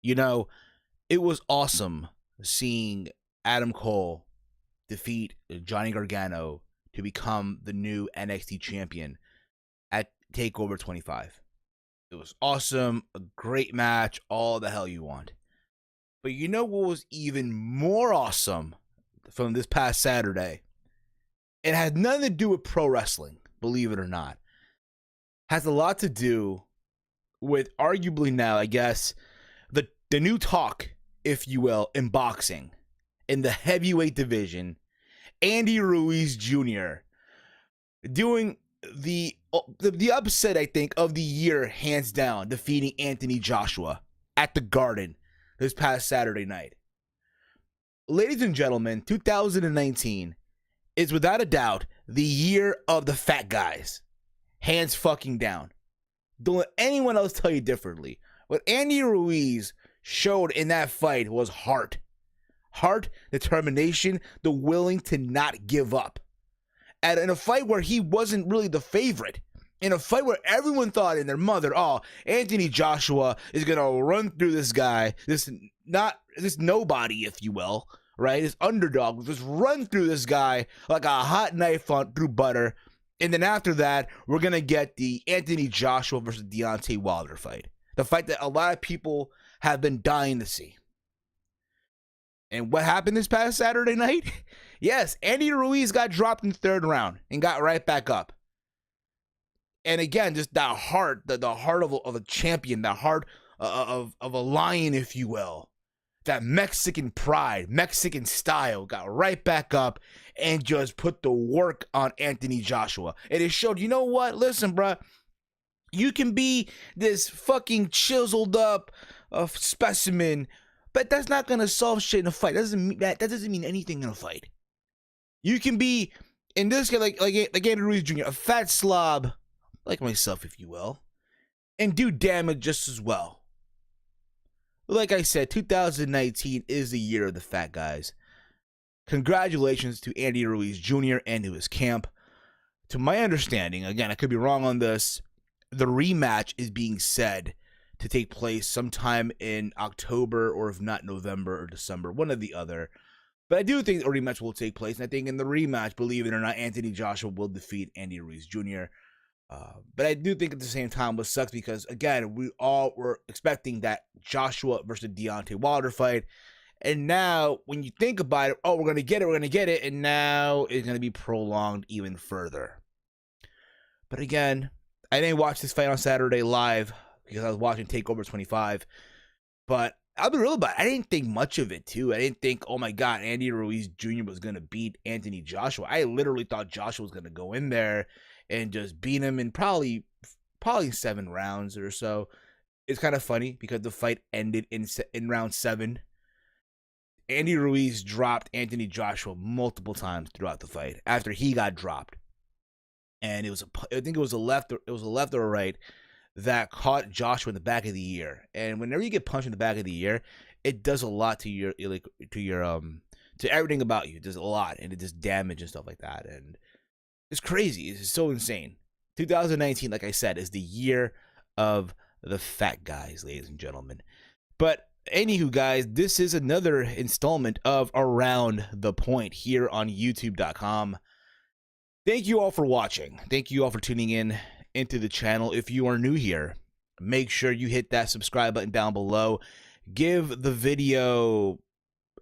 You know, it was awesome seeing Adam Cole defeat Johnny Gargano to become the new NXT champion at TakeOver 25. It was awesome, a great match, all the hell you want. But you know what was even more awesome from this past Saturday? It had nothing to do with pro wrestling, believe it or not. It has a lot to do with arguably now, I guess, the new talk, if you will, in boxing, in the heavyweight division. Andy Ruiz Jr. doing the upset, I think, of the year, hands down, defeating Anthony Joshua at the Garden this past Saturday night. Ladies and gentlemen, 2019 is without a doubt the year of the fat guys. Hands fucking down. Don't let anyone else tell you differently. What Andy Ruiz showed in that fight was heart. Heart, determination, the willing to not give up. And in a fight where he wasn't really the favorite, in a fight where everyone thought in their mother, oh, Anthony Joshua is going to run through this guy, this nobody, if you will, right? This underdog, just run through this guy like a hot knife through butter. And then after that, we're going to get the Anthony Joshua versus Deontay Wilder fight. The fight that a lot of people have been dying to see. And what happened this past Saturday night? Yes, Andy Ruiz got dropped in the third round and got right back up. And again, just that heart, the heart of a champion, the heart of a lion, if you will. That Mexican pride, Mexican style, got right back up and just put the work on Anthony Joshua. And it showed, you know what? Listen, bruh, you can be this fucking chiseled up specimen, but that's not gonna solve shit in a fight. That doesn't mean anything in a fight. You can be, in this case, like Andy Ruiz Jr., a fat slob, like myself, if you will, and do damage just as well. Like I said, 2019 is the year of the fat guys. Congratulations to Andy Ruiz Jr. and to his camp. To my understanding, again, I could be wrong on this, the rematch is being said to take place sometime in October, or if not November or December, one or the other. But I do think a rematch will take place, and I think in the rematch, believe it or not, Anthony Joshua will defeat Andy Ruiz Jr. But I do think at the same time what sucks, because again, we all were expecting that Joshua versus Deontay Wilder fight, and now when you think about it, oh, we're gonna get it, and now it's gonna be prolonged even further. But again, I didn't watch this fight on Saturday live because I was watching TakeOver 25. But I'll be real about it, I didn't think much of it too. I didn't think, oh my God, Andy Ruiz Jr. was gonna beat Anthony Joshua. I literally thought Joshua was gonna go in there and just beat him in probably 7 rounds or so. It's kind of funny because the fight ended in round 7. Andy Ruiz dropped Anthony Joshua multiple times throughout the fight after he got dropped, and I think it was a left or a right that caught Joshua in the back of the ear. And whenever you get punched in the back of the ear, it does a lot to everything about you. It does a lot, and it does damage and stuff like that. And it's crazy. It's so insane. 2019, like I said, is the year of the fat guys, ladies and gentlemen. But anywho, guys, this is another installment of Around the Point here on YouTube.com. Thank you all for watching. Thank you all for tuning in into the channel. If you are new here, make sure you hit that subscribe button down below. Give the video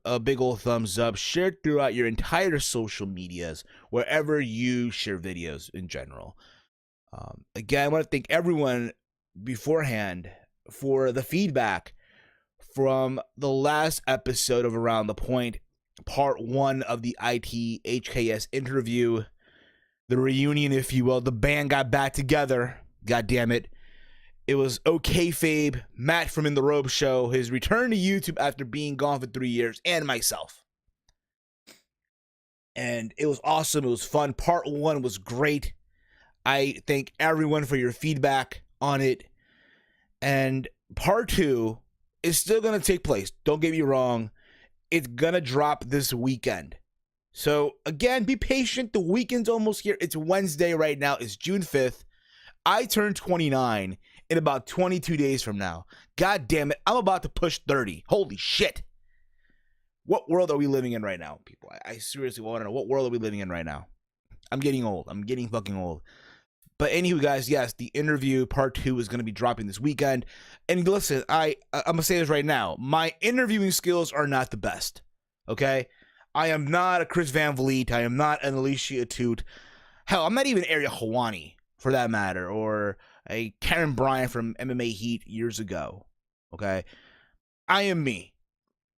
a big old thumbs up. Share it throughout your entire social medias, wherever you share videos in general. Again, I want to thank everyone beforehand for the feedback from the last episode of Around the Point, part 1 of the ITHKS interview, the reunion, if you will. The band got back together. God damn it. It was OK Fabe, Matt from In the Robe Show, his return to YouTube after being gone for 3 years, and myself. And it was awesome. It was fun. Part 1 was great. I thank everyone for your feedback on it. And part 2 is still going to take place. Don't get me wrong. It's going to drop this weekend. So, again, be patient. The weekend's almost here. It's Wednesday right now. It's June 5th. I turned 29. in about 22 days from now. God damn it, I'm about to push 30. Holy shit. What world are we living in right now, people? I seriously want to know, what world are we living in right now? I'm getting old. I'm getting fucking old. But anyway, guys, yes, the interview part 2 is going to be dropping this weekend. And listen, I'm going to say this right now. My interviewing skills are not the best, okay? I am not a Chris Van Vliet. I am not an Alicia Toot. Hell, I'm not even Ariel Helwani, for that matter, or a Karen Bryant from MMA Heat years ago, okay? I am me.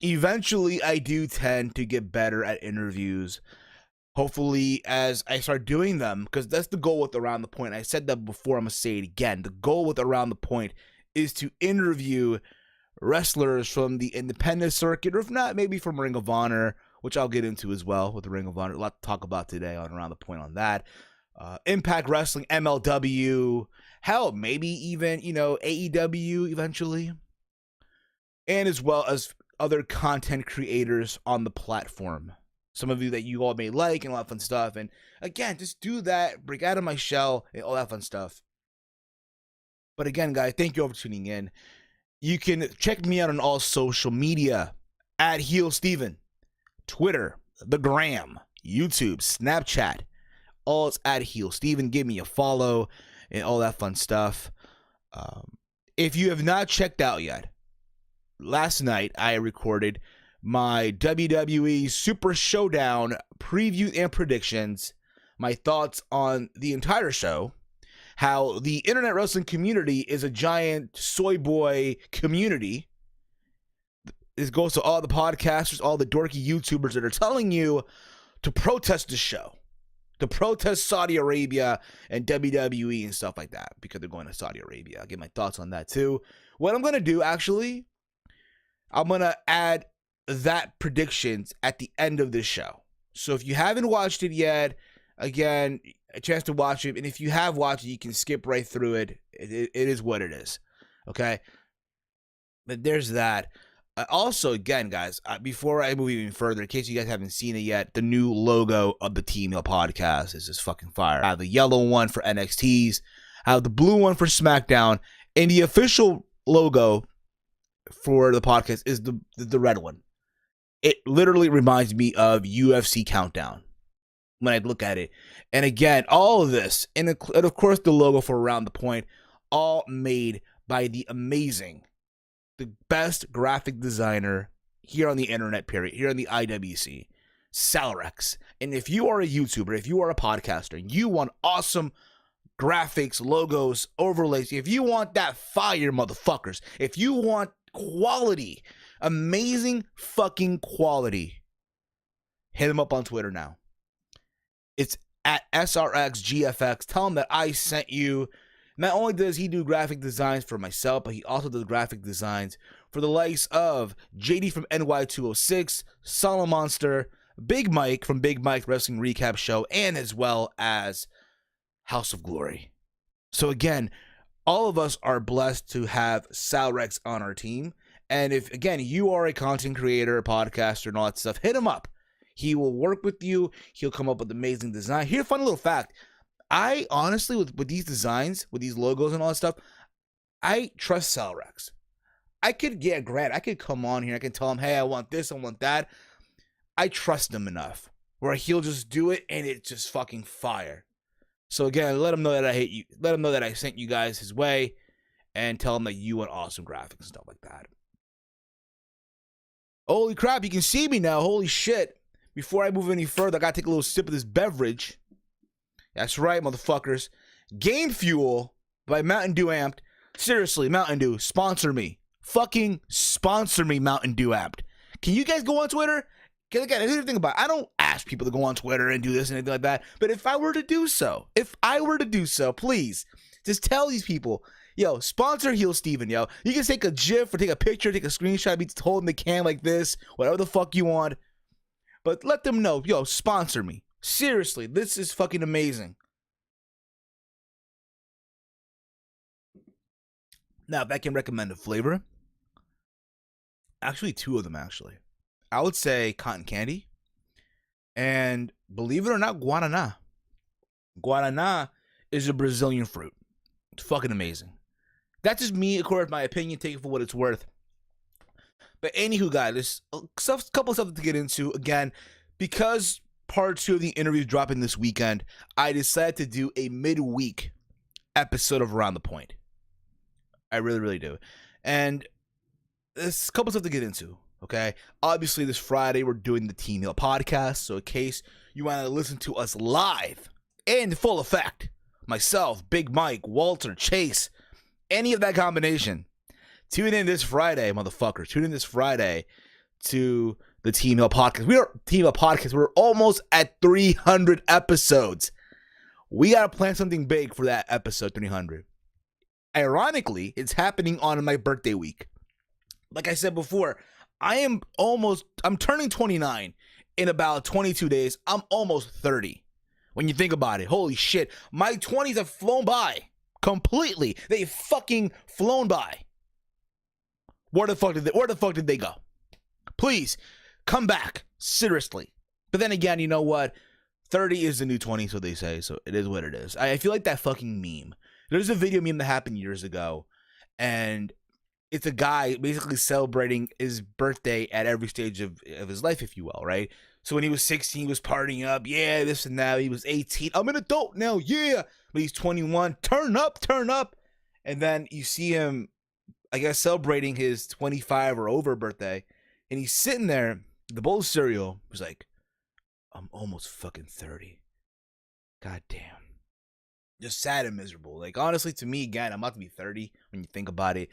Eventually, I do tend to get better at interviews. Hopefully, as I start doing them, because that's the goal with Around the Point. I said that before, I'm going to say it again. The goal with Around the Point is to interview wrestlers from the independent circuit, or if not, maybe from Ring of Honor, which I'll get into as well with the Ring of Honor. A lot to talk about today on Around the Point on that. Impact Wrestling, MLW, hell, maybe even, AEW eventually. And as well as other content creators on the platform. Some of you that you all may like and all that fun stuff. And again, just do that, break out of my shell, and all that fun stuff. But again, guys, thank you all for tuning in. You can check me out on all social media at Heel Steven, Twitter, the Gram, YouTube, Snapchat. All it's at Heel Steven. Give me a follow and all that fun stuff. If you have not checked out yet, last night I recorded my WWE Super Showdown preview and predictions, my thoughts on the entire show, how the internet wrestling community is a giant soy boy community. This goes to all the podcasters, all the dorky YouTubers that are telling you to protest the show, to protest Saudi Arabia and WWE and stuff like that, because they're going to Saudi Arabia. I'll get my thoughts on that too. What I'm going to do, actually, I'm going to add that predictions at the end of this show. So if you haven't watched it yet, again, a chance to watch it. And if you have watched it, you can skip right through it. It is what it is. Okay? But there's that. Also, again, guys, before I move even further, in case you guys haven't seen it yet, the new logo of the Team Hill podcast is just fucking fire. I have the yellow one for NXT's. I have the blue one for SmackDown. And the official logo for the podcast is the red one. It literally reminds me of UFC Countdown when I look at it. And again, all of this, and of course the logo for Around the Point, all made by the amazing, the best graphic designer here on the internet, period, here on the IWC, Salrex. And if you are a YouTuber, if you are a podcaster, and you want awesome graphics, logos, overlays, if you want that fire, motherfuckers, if you want quality, amazing fucking quality, hit him up on Twitter now. It's at SRXGFX. Tell him that I sent you. Not only does he do graphic designs for myself, but he also does graphic designs for the likes of JD from NY206, Solid Monster, Big Mike from Big Mike Wrestling Recap Show, and as well as House of Glory. So again, all of us are blessed to have Salrex on our team. And if, again, you are a content creator, podcaster, and all that stuff, hit him up. He will work with you. He'll come up with amazing design. Here's a fun little fact. I honestly, with these designs, with these logos and all that stuff, I trust Salrex. I could get a grant. I could come on here. I can tell him, hey, I want this, I want that. I trust him enough where he'll just do it and it's just fucking fire. So again, let him know that I hate you. Let him know that I sent you guys his way, and tell him that you want awesome graphics and stuff like that. Holy crap, you can see me now. Holy shit. Before I move any further, I gotta take a little sip of this beverage. That's right, motherfuckers. Game Fuel by Mountain Dew Amped. Seriously, Mountain Dew, sponsor me. Fucking sponsor me, Mountain Dew Amped. Can you guys go on Twitter? Because again, here's the thing about it. I don't ask people to go on Twitter and do this and anything like that. But if I were to do so, please, just tell these people, yo, sponsor Heel Steven, yo. You can take a GIF or take a picture, take a screenshot, be holding the can like this, whatever the fuck you want. But let them know, yo, sponsor me. Seriously, this is fucking amazing. Now, if I can recommend a flavor, actually two of them, actually. I would say cotton candy, and believe it or not, guaraná. Guaraná is a Brazilian fruit. It's fucking amazing. That's just me, according to my opinion. Take it for what it's worth. But anywho, guys, there's a couple of stuff to get into. Again, because part 2 of the interview dropping this weekend, I decided to do a midweek episode of Around the Point. I really, really do. And there's a couple of stuff to get into, okay? Obviously, this Friday, we're doing the Team Hill podcast. So in case you want to listen to us live in full effect, myself, Big Mike, Walter, Chase, any of that combination, tune in this Friday, motherfucker. Tune in this Friday to the Team Hill podcast. We're almost at 300 episodes. We got to plan something big for that episode 300. Ironically, it's happening on my birthday week. Like I said before, I'm turning 29 in about 22 days. I'm almost 30. When you think about it, holy shit, my 20s have flown by completely. They fucking flown by. Where the fuck did they go? Please come back, seriously. But then again, you know what? 30 is the new 20, so they say. So it is what it is. I feel like that fucking meme. There's a video meme that happened years ago, and it's a guy basically celebrating his birthday at every stage of his life, if you will, right? So when he was 16, he was partying up, yeah, this and that. He was 18, I'm an adult now, yeah. But he's 21, turn up. And then you see him, I guess, celebrating his 25 or over birthday, and he's sitting there, the bowl of cereal, was like, I'm almost fucking 30. God damn. Just sad and miserable. Like, honestly, to me, again, I'm about to be 30 when you think about it.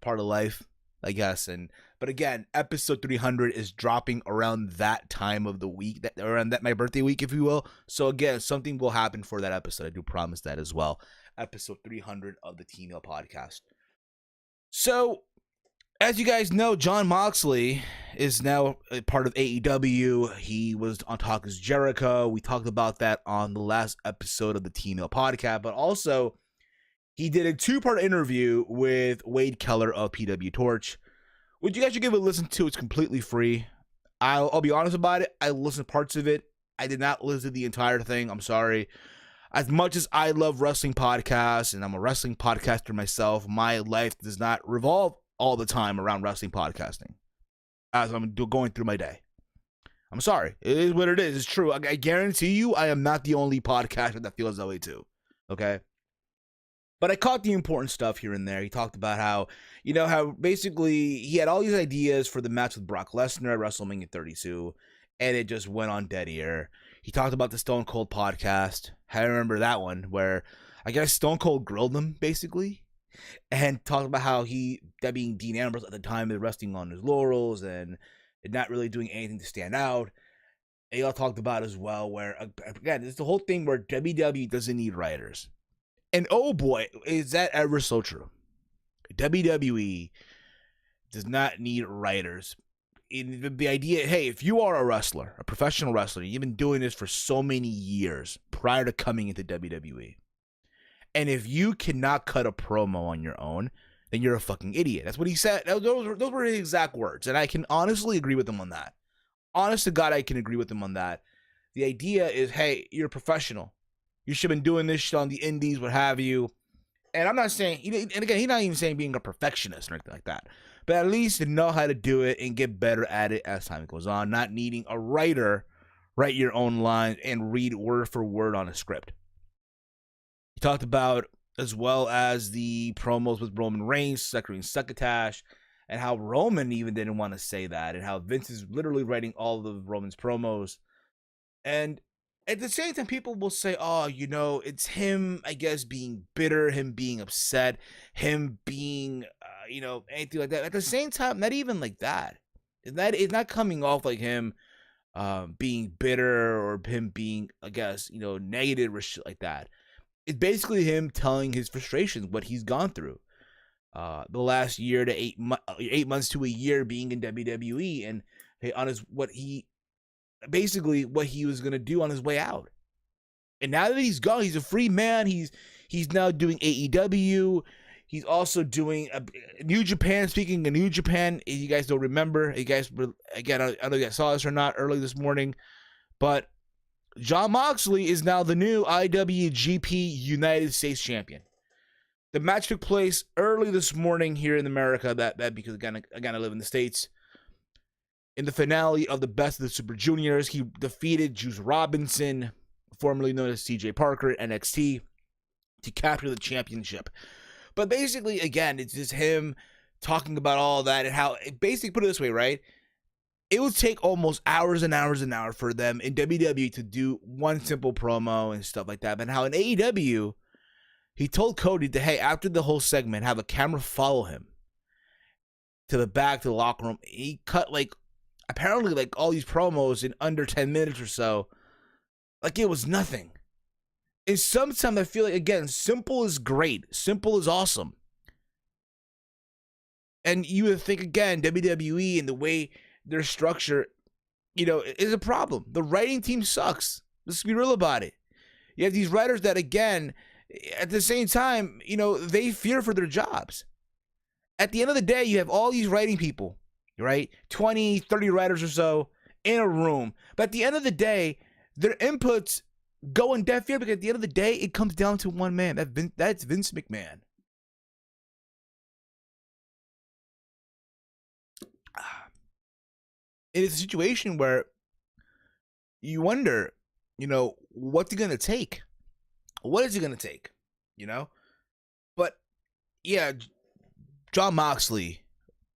Part of life, I guess. But again, episode 300 is dropping around that time of the week, around that my birthday week, if you will. So again, something will happen for that episode. I do promise that as well. Episode 300 of the Team Hill podcast. So, as you guys know, Jon Moxley is now a part of AEW. He was on Talk is Jericho. We talked about that on the last episode of the Team Hill podcast. But also, he did a 2-part interview with Wade Keller of PW Torch, which you guys should give a listen to. It's completely free. I'll be honest about it. I listened to parts of it. I did not listen to the entire thing. I'm sorry. As much as I love wrestling podcasts, and I'm a wrestling podcaster myself, my life does not revolve all the time around wrestling podcasting as I'm going through my day. I'm sorry. It is what it is. It's true. I guarantee you I am not the only podcaster that feels that way too. Okay? But I caught the important stuff here and there. He talked about how basically he had all these ideas for the match with Brock Lesnar at WrestleMania 32, and it just went on dead ear. He talked about the Stone Cold podcast. I remember that one where I guess Stone Cold grilled him, basically, and talked about how that being Dean Ambrose at the time, is resting on his laurels and not really doing anything to stand out. And he all talked about as well where, again, it's the whole thing where WWE doesn't need writers. And oh boy, is that ever so true. WWE does not need writers. The idea, hey, if you are a wrestler, a professional wrestler, you've been doing this for so many years prior to coming into WWE, and if you cannot cut a promo on your own, then you're a fucking idiot. That's what he said. Those were his exact words, and I can honestly agree with him on that. Honest to God, I can agree with him on that. The idea is, hey, you're a professional. You should have been doing this shit on the indies, what have you. And I'm not saying, and again, he's not even saying being a perfectionist or anything like that. But at least know how to do it and get better at it as time goes on. Not needing a writer write your own lines and read word for word on a script. He talked about, as well as the promos with Roman Reigns, succotash, and how Roman even didn't want to say that, and how Vince is literally writing all of Roman's promos. And at the same time, people will say, oh, it's him, I guess, being bitter, him being upset, him being, anything like that. At the same time, not even like that. It's not coming off like him being bitter or him being, I guess, negative or shit like that. It's basically him telling his frustrations, what he's gone through. The last year to 8 months to a year being in WWE, and what he was going to do on his way out. And now that he's gone, he's a free man. He's now doing AEW. He's also doing New Japan. Speaking of New Japan, if you guys don't remember, again, I don't know if you guys saw this or not early this morning, but Jon Moxley is now the new IWGP United States Champion. The match took place early this morning here in America. That because again I live in the States. In the finale of the Best of the Super Juniors, he defeated Juice Robinson, formerly known as CJ Parker at NXT, to capture the championship. But basically, again, it's just him talking about all that and how, basically, put it this way, right? It would take almost hours and hours and hours for them in WWE to do one simple promo and stuff like that. But how in AEW, he told Cody to, hey, after the whole segment, have a camera follow him to the back, to the locker room. He cut, apparently, all these promos in under 10 minutes or so. Like it was nothing. And sometimes I feel like, again, simple is great. Simple is awesome. And you would think, again, WWE and the way their structure, is a problem. The writing team sucks. Let's be real about it. You have these writers that, again, at the same time, they fear for their jobs. At the end of the day, you have all these writing people, right? 20, 30 writers or so in a room. But at the end of the day, their inputs go in deaf ear because at the end of the day, it comes down to one man. That's Vince McMahon. It is a situation where you wonder, what's he going to take? What is he going to take? But, yeah, Jon Moxley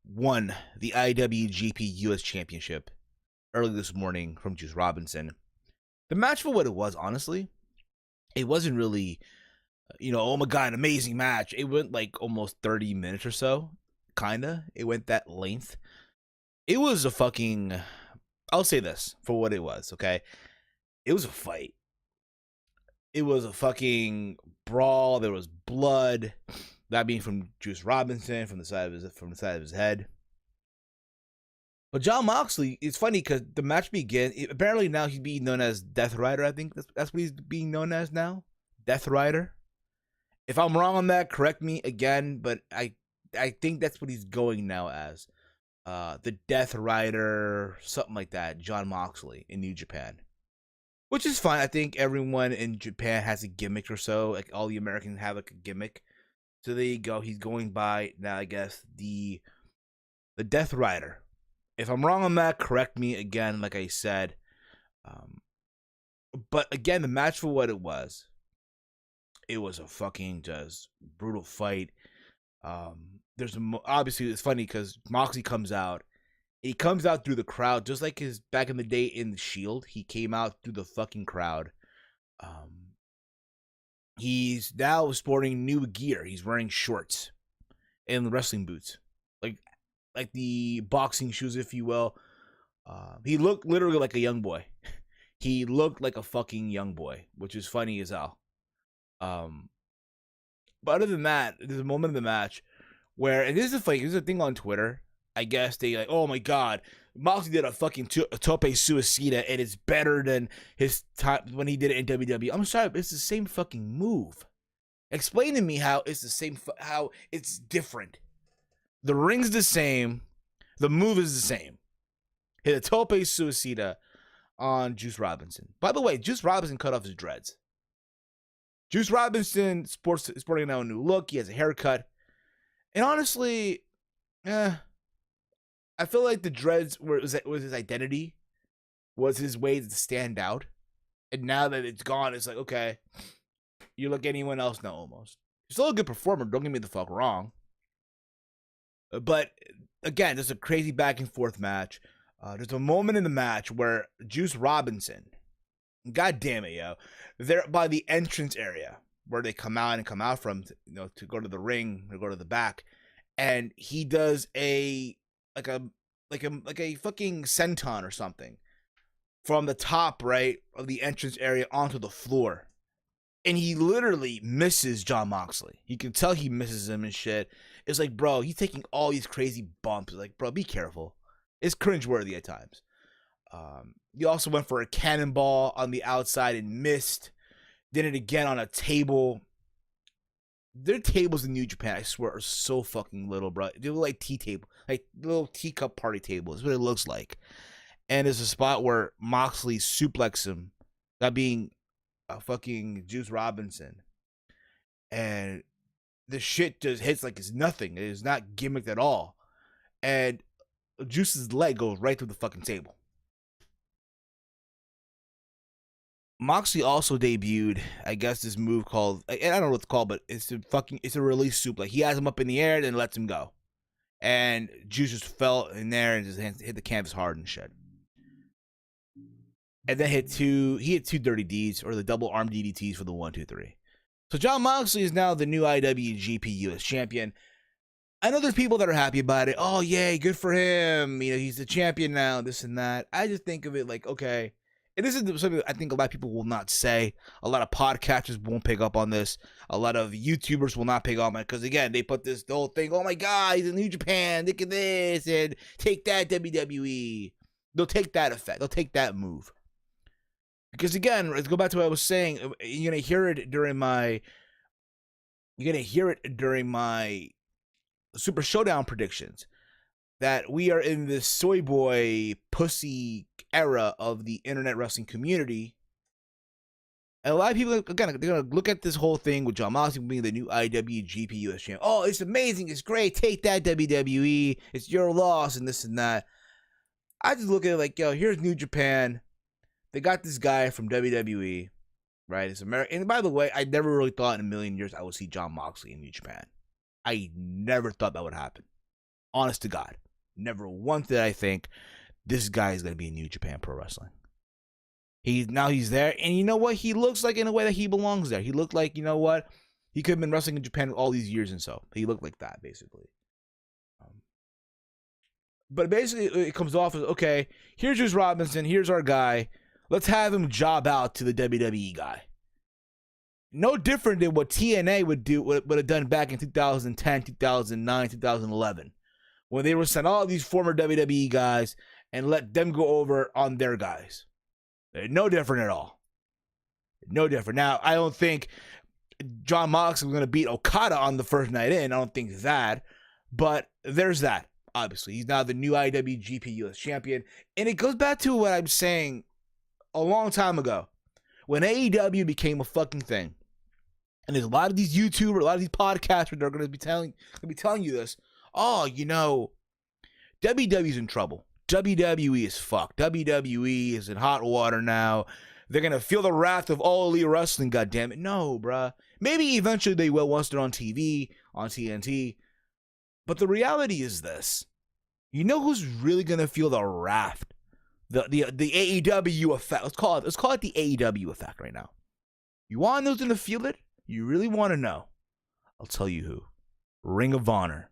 won the IWGP US Championship early this morning from Juice Robinson. The match, for what it was, honestly, it wasn't really, oh my God, an amazing match. It went almost 30 minutes or so, kinda. It went that length. It was a fucking, I'll say this for what it was, okay? It was a fight. It was a fucking brawl. There was blood. That being from Juice Robinson, from the side of his head. But Jon Moxley, it's funny because the match began. Apparently now he's being known as Death Rider. I think that's what he's being known as now, Death Rider. If I'm wrong on that, correct me again. But I think that's what he's going now as, the Death Rider, something like that. Jon Moxley in New Japan, which is fine. I think everyone in Japan has a gimmick or so. Like all the Americans have a gimmick. So there you go. He's going by now, I guess, the Death Rider. If I'm wrong on that, correct me again, like I said. But again, the match, for what it was a fucking just brutal fight. Obviously, it's funny because Moxley comes out. He comes out through the crowd, just like his back in the day in the Shield. He came out through the fucking crowd. He's now sporting new gear. He's wearing shorts and wrestling boots, like the boxing shoes, if you will. He looked literally like a young boy. He looked like a fucking young boy, which is funny as hell. But other than that, there's a moment in the match where, and this is a thing on Twitter. I guess they oh my God, Moxley did a fucking tope suicida, and it's better than his time when he did it in WWE. I'm sorry, but it's the same fucking move. Explain to me how it's the same, how it's different. The ring's the same. The move is the same. Hit a tope suicida on Juice Robinson. By the way, Juice Robinson cut off his dreads. Juice Robinson sporting now a new look. He has a haircut. And honestly, I feel like the dreads was his identity. Was his way to stand out. And now that it's gone, it's like, okay, you look anyone else now almost. He's still a good performer. Don't get me the fuck wrong. But again, there's a crazy back and forth match. There's a moment in the match where Juice Robinson, God damn it, yo, they're by the entrance area where they come out from, to go to the ring or go to the back, and he does a fucking senton or something from the top right of the entrance area onto the floor. And he literally misses Jon Moxley. You can tell he misses him and shit. It's like, bro, he's taking all these crazy bumps. Like, bro, be careful. It's cringeworthy at times. He also went for a cannonball on the outside and missed. Did it again on a table. Their tables in New Japan, I swear, are so fucking little, bro. They look like tea table, like little teacup party tables. That's what it looks like. And there's a spot where Moxley suplexes him, that being a fucking Juice Robinson. And the shit just hits like it's nothing. It is not gimmicked at all. And Juice's leg goes right through the fucking table. Moxley also debuted, I guess, this move called, and I don't know what it's called, but it's a release soup. Like, he has him up in the air, then lets him go. And Juice just fell in there and just hit the canvas hard and shit. And then he hit two dirty Ds, or the double arm DDTs for the 1, 2, 3. So Jon Moxley is now the new IWGP US champion. I know there's people that are happy about it. Oh, yay, good for him. You know, he's the champion now, this and that. I just think of it like, okay. And this is something I think a lot of people will not say. A lot of podcasters won't pick up on this. A lot of YouTubers will not pick up on it. Because, again, they put the whole thing, oh, my God, he's in New Japan. Look at this. And take that, WWE. They'll take that effect. They'll take that move. Because, again, let's go back to what I was saying. You're going to hear it during my Super Showdown predictions. That we are in this soy boy pussy era of the internet wrestling community. And a lot of people, again, they're going to look at this whole thing with Jon Moxley being the new IWGP US champion. Oh, it's amazing. It's great. Take that, WWE. It's your loss and this and that. I just look at it like, yo, here's New Japan. They got this guy from WWE, right? It's American. And by the way, I never really thought in a million years I would see Jon Moxley in New Japan. I never thought that would happen. Honest to God. Never once did I think this guy is going to be in New Japan Pro Wrestling. Now he's there, and you know what? He looks like in a way that he belongs there. He looked like, you know what? He could have been wrestling in Japan all these years, and so he looked like that, basically. But basically, it comes off as, okay, here's Juice Robinson, here's our guy. Let's have him job out to the WWE guy. No different than what TNA would have done back in 2010, 2009, 2011. When they were sent all these former WWE guys and let them go over on their guys. They're no different at all. No different. Now, I don't think Jon Moxley was going to beat Okada on the first night in. I don't think that. But there's that, obviously. He's now the new IWGP US champion. And it goes back to what I'm saying a long time ago. When AEW became a fucking thing. And there's a lot of these YouTubers, a lot of these podcasters that are going to be telling you this. Oh, you know, WWE's in trouble. WWE is fucked. WWE is in hot water now. They're going to feel the wrath of All Elite Wrestling, goddammit. No, bruh. Maybe eventually they will once they're on TV, on TNT. But the reality is this. You know who's really going to feel the wrath? The AEW effect. Let's call it the AEW effect right now. You want to know who's going to feel it? You really want to know? I'll tell you who. Ring of Honor.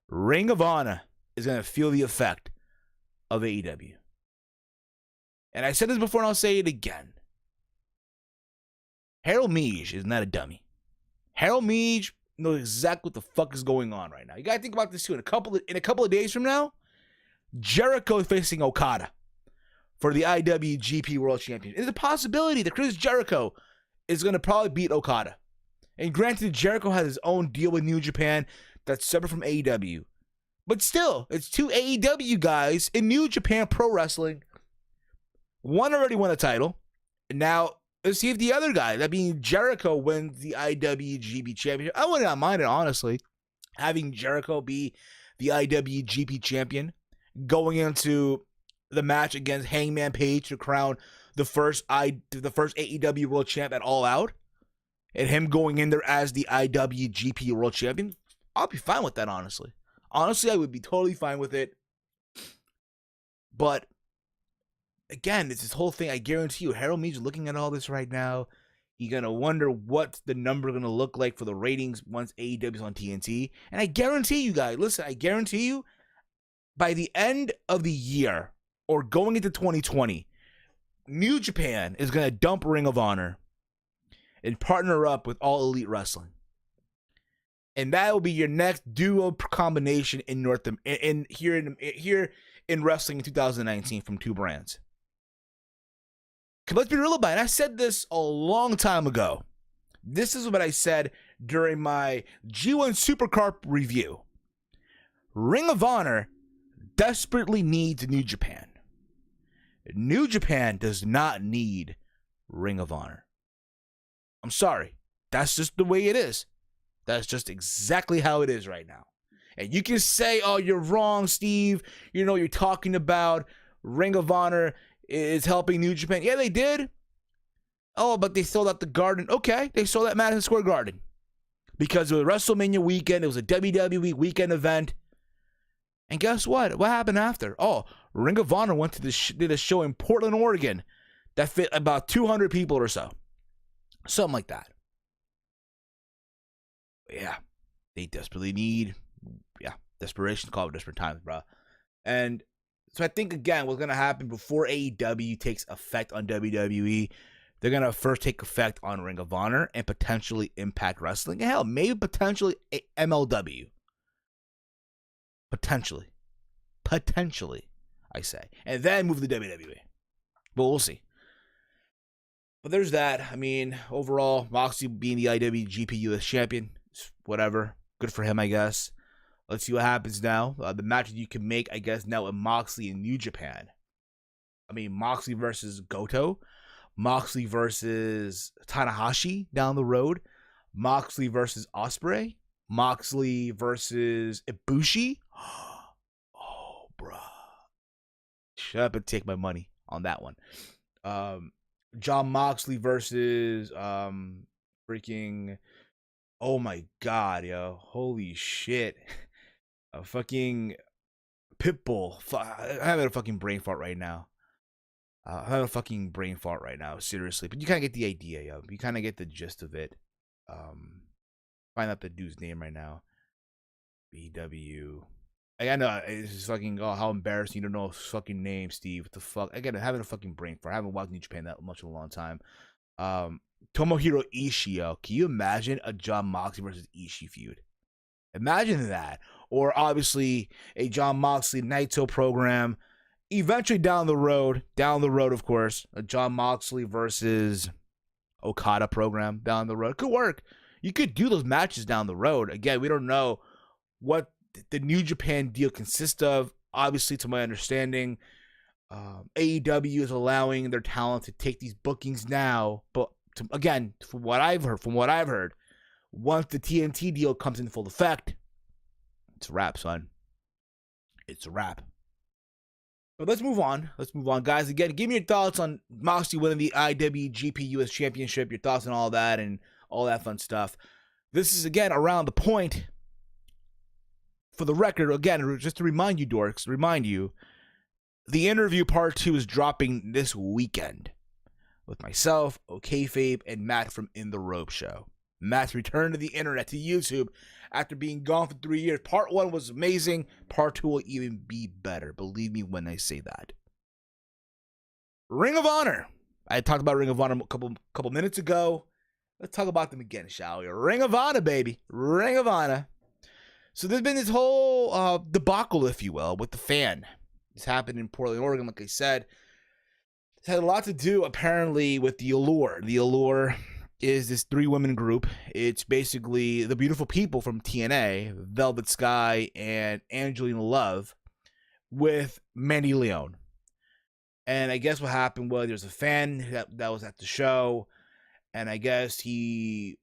Ring of Honor is going to feel the effect of AEW. And I said this before and I'll say it again. Harold Meij is not a dummy. Harold Meij knows exactly what the fuck is going on right now. You got to think about this too. In a couple of days from now, Jericho is facing Okada for the IWGP World Championship. There's a possibility that Chris Jericho is going to probably beat Okada. And granted, Jericho has his own deal with New Japan that's separate from AEW. But still, it's two AEW guys in New Japan Pro Wrestling. One already won a title. And now, let's see if the other guy, that being Jericho, wins the IWGP Championship. I would not mind it, honestly. Having Jericho be the IWGP Champion. Going into the match against Hangman Page to crown the first AEW World Champ at All Out. And him going in there as the IWGP World Champion. I'll be fine with that, honestly. Honestly, I would be totally fine with it. But, again, it's this whole thing. I guarantee you, Harold Meij is looking at all this right now. You're going to wonder what the number is going to look like for the ratings once AEW is on TNT. And I guarantee you guys, listen, I guarantee you, by the end of the year, or going into 2020, New Japan is going to dump Ring of Honor and partner up with All Elite Wrestling. And that will be your next duo combination in here in wrestling in 2019 from two brands. Because let's be real about it. I said this a long time ago. This is what I said during my G1 Supercard review. Ring of Honor desperately needs New Japan. New Japan does not need Ring of Honor. I'm sorry. That's just the way it is. That's just exactly how it is right now. And you can say, oh, you're wrong, Steve. You know, you're talking about Ring of Honor is helping New Japan. Yeah, they did. Oh, but they sold out the Garden. Okay, they sold out Madison Square Garden. Because it was WrestleMania weekend. It was a WWE weekend event. And guess what? What happened after? Oh, Ring of Honor went to did a show in Portland, Oregon that fit about 200 people or so. Something like that. But yeah, they desperately need, desperation, call it desperate times, bro. And so I think, again, what's going to happen before AEW takes effect on WWE, they're going to first take effect on Ring of Honor and potentially Impact Wrestling. Hell, maybe potentially MLW. Potentially, I say. And then move to WWE. But we'll see. But there's that. I mean, overall, Moxley being the IWGP US champion, whatever. Good for him, I guess. Let's see what happens now. The matches you can make, I guess, now with Moxley in New Japan. I mean, Moxley versus Goto. Moxley versus Tanahashi down the road. Moxley versus Ospreay. Moxley versus Ibushi. Oh, bruh. Shut up and take my money on that one. Jon Moxley versus freaking, oh my god, yo. Holy shit. A fucking Pitbull. I'm having a fucking brain fart right now. Seriously. But you kind of get the idea, yo. You kind of get the gist of it. Find out the dude's name right now. BW. I know it's just fucking, oh, how embarrassing. You don't know his fucking name, Steve. What the fuck? Again, I'm having a fucking brain fart. I haven't watched New Japan that much in a long time. Tomohiro Ishii, yo. Can you imagine a Jon Moxley versus Ishii feud? Imagine that. Or obviously a Jon Moxley Naito program. Eventually down the road, of course, a Jon Moxley versus Okada program down the road. Could work. You could do those matches down the road. Again, we don't know what the New Japan deal consists of. Obviously, to my understanding, AEW is allowing their talent to take these bookings now. But again, from what I've heard, once the TNT deal comes in full effect, it's a wrap, son. It's a wrap. But let's move on. Guys. Again, give me your thoughts on Moxley winning the IWGP US Championship, your thoughts on all that and all that fun stuff. This is, again, around the point. For the record, again, just to remind you, dorks, the interview part 2 is dropping this weekend with myself, Okayfabe, and Matt from In the Rope Show. Matt's return to the internet, to YouTube, after being gone for 3 years. Part 1 was amazing. Part 2 will even be better. Believe me when I say that. Ring of Honor. I talked about Ring of Honor a couple minutes ago. Let's talk about them again, shall we? Ring of Honor, baby. Ring of Honor. So there's been this whole debacle, if you will, with the fan. This happened in Portland, Oregon, like I said. It had a lot to do, apparently, with the Allure. The Allure is this 3-women group. It's basically the beautiful people from TNA, Velvet Sky and Angelina Love, with Mandy Leon. And I guess what happened was there's a fan that was at the show, and I guess he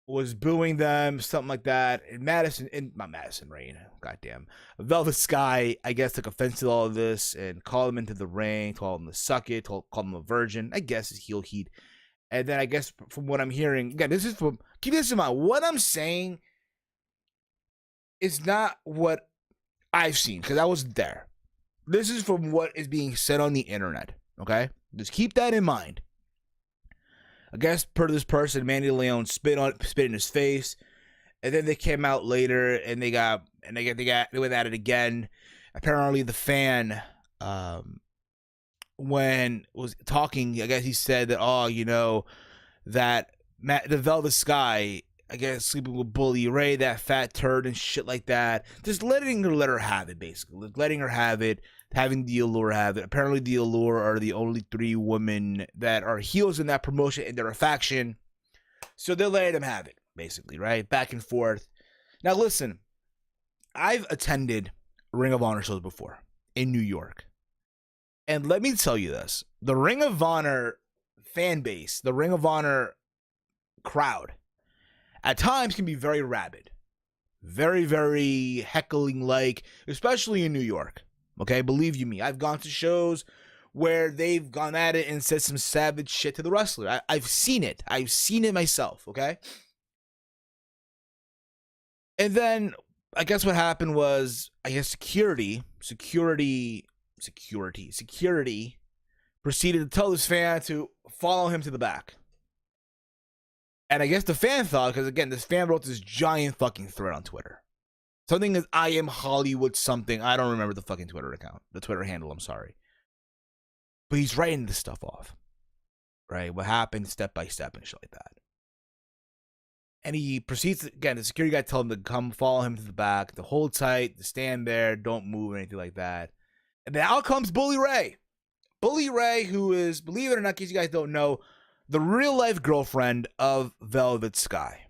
was booing them, something like that. And not Madison Rain, goddamn. Velvet Sky, I guess, took offense to all of this and called him into the ring, told him to suck it, called him a virgin. I guess it's heel heat. And then I guess from what I'm hearing, again, keep this in mind. What I'm saying is not what I've seen, because I wasn't there. This is from what is being said on the internet, okay? Just keep that in mind. I guess per this person, Mandy Leon spit in his face, and then they came out later and they went at it again. Apparently, the fan, when was talking, I guess he said that that the Velvet Sky, I guess, sleeping with Bully Ray, that fat turd and shit like that. Just let her have it, basically. Letting her have it. Having the Allure have it. Apparently, the Allure are the only 3 women that are heels in that promotion, and they're a faction. So they're letting them have it, basically, right? Back and forth. Now, listen. I've attended Ring of Honor shows before in New York. And let me tell you this. The Ring of Honor fan base, the Ring of Honor crowd, at times can be very rabid. Very, very heckling-like, especially in New York. Okay, believe you me, I've gone to shows where they've gone at it and said some savage shit to the wrestler. I've seen it. I've seen it myself, okay? And then, I guess what happened was, I guess security proceeded to tell this fan to follow him to the back. And I guess the fan thought, because again, this fan wrote this giant fucking thread on Twitter. Something is I am Hollywood something. I don't remember the fucking Twitter account. The Twitter handle, I'm sorry. But he's writing this stuff off. Right? What happened step by step and shit like that. And he proceeds, again, the security guy told him to come follow him to the back, to hold tight, to stand there, don't move, or anything like that. And then out comes Bully Ray. Bully Ray, who is, believe it or not, in case you guys don't know, the real-life girlfriend of Velvet Sky.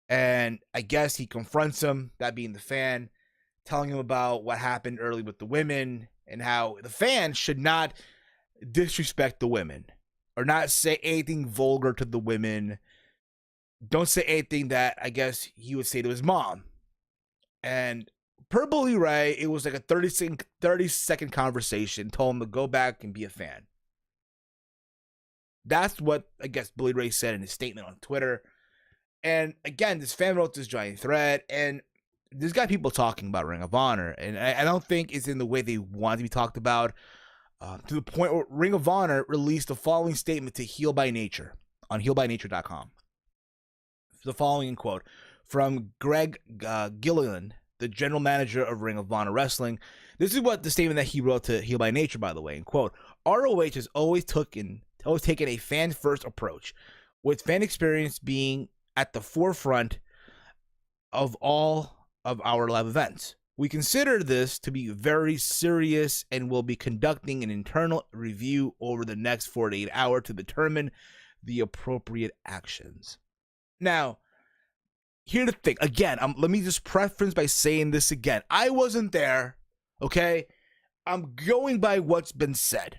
And I guess he confronts him, that being the fan, telling him about what happened early with the women and how the fan should not disrespect the women or not say anything vulgar to the women. Don't say anything that I guess he would say to his mom. And per Bully Ray, it was like a 30-second conversation, told him to go back and be a fan. That's what, I guess, Bully Ray said in his statement on Twitter. And again, this fan wrote this giant thread, and there's got people talking about Ring of Honor, and I don't think it's in the way they want to be talked about, to the point where Ring of Honor released the following statement to Heel by Nature on heelbynature.com. The following quote from Greg Gilliland, the general manager of Ring of Honor Wrestling. This is what the statement that he wrote to Heel by Nature, by the way, and quote, ROH has always taken a fan-first approach, with fan experience being at the forefront of all of our live events. We consider this to be very serious and will be conducting an internal review over the next 48 hours to determine the appropriate actions. Now, here's the thing. Again, let me just preference by saying this again. I wasn't there, okay? I'm going by what's been said.